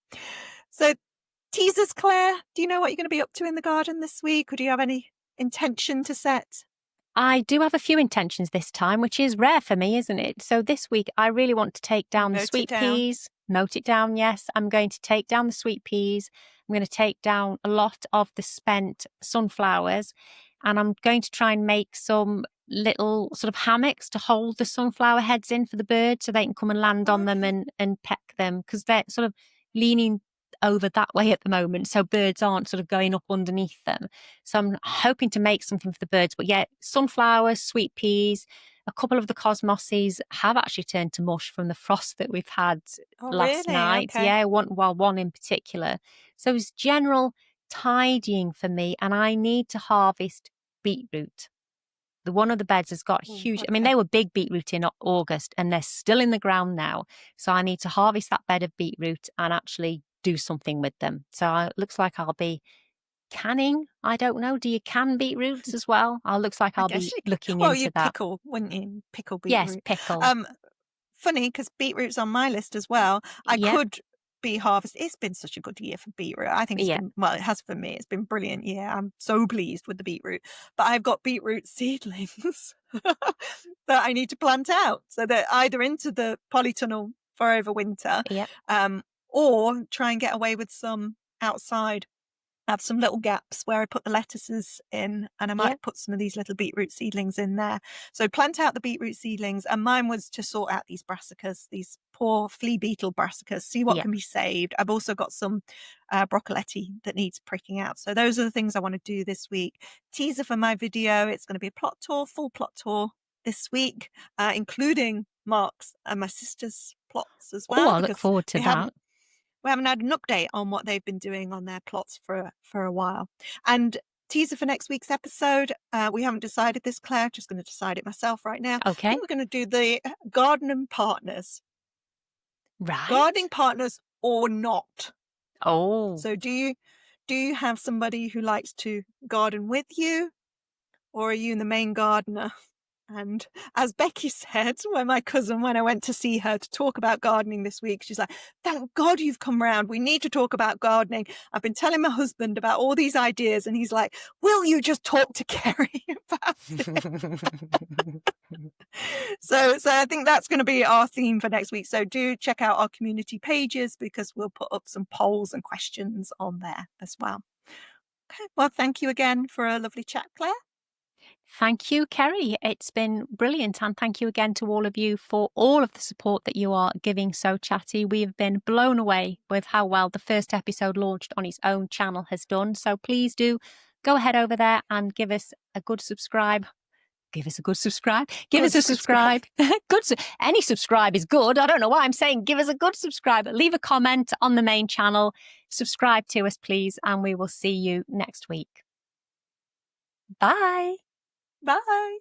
So, Teasers, Claire, do you know what you're going to be up to in the garden this week? Or do you have any intention to set? I do have a few intentions this time, which is rare for me, isn't it? So this week, I really want to take down the sweet peas. Note it down, yes. I'm going to take down the sweet peas. I'm going to take down a lot of the spent sunflowers. And I'm going to try and make some little sort of hammocks to hold the sunflower heads in for the birds so they can come and land on them and peck them, because they're sort of leaning over that way at the moment, so birds aren't sort of going up underneath them. So I'm hoping to make something for the birds. But yeah, sunflowers, sweet peas, a couple of the cosmoses have actually turned to mush from the frost that we've had last night. Okay. Yeah, one in particular. So it's general tidying for me, and I need to harvest beetroot. One of the beds has got huge, I mean, they were big beetroot in August and they're still in the ground now. So I need to harvest that bed of beetroot and actually do something with them. So it looks like I'll be canning. I don't know. Do you can beetroots as well? Looks like I'll be looking into that. Well, you pickle, wouldn't you? Pickle beetroot. Yes, pickle. Funny, because beetroot's on my list as well. I could be harvested. It's been such a good year for beetroot. I think it's been, well, it has for me. It's been brilliant. Yeah, I'm so pleased with the beetroot. But I've got beetroot seedlings that I need to plant out. So they're either into the polytunnel for over winter, or try and get away with some outside I have some little gaps where I put the lettuces in, and I might put some of these little beetroot seedlings in there. So plant out the beetroot seedlings, and mine was to sort out these brassicas, these poor flea beetle brassicas, see what can be saved. I've also got some broccoletti that needs pricking out. So those are the things I want to do this week. Teaser for my video, it's going to be a plot tour, full plot tour this week, including Mark's and my sister's plots as well. Oh, I look forward to that. We haven't had an update on what they've been doing on their plots for a while. And teaser for next week's episode, we haven't decided this, Claire. Just going to decide it myself right now. Okay. I think we're going to do the gardening partners. Right. Gardening partners or not. Oh. So do you have somebody who likes to garden with you, or are you the main gardener? And as Becky said, when I went to see her to talk about gardening this week, she's like, thank God you've come round. We need to talk about gardening. I've been telling my husband about all these ideas, and he's like, will you just talk to Kerry about it? So I think that's going to be our theme for next week. So do check out our community pages, because we'll put up some polls and questions on there as well. Okay, well, thank you again for a lovely chat, Claire. Thank you, Kerry. It's been brilliant. And thank you again to all of you for all of the support that you are giving Sow Chatty. We have been blown away with how well the first episode launched on its own channel has done. So please do go ahead over there and give us a good subscribe. Give us a good subscribe. Give us a subscribe. Any subscribe is good. I don't know why I'm saying give us a good subscribe. Leave a comment on the main channel. Subscribe to us, please. And we will see you next week. Bye. Bye.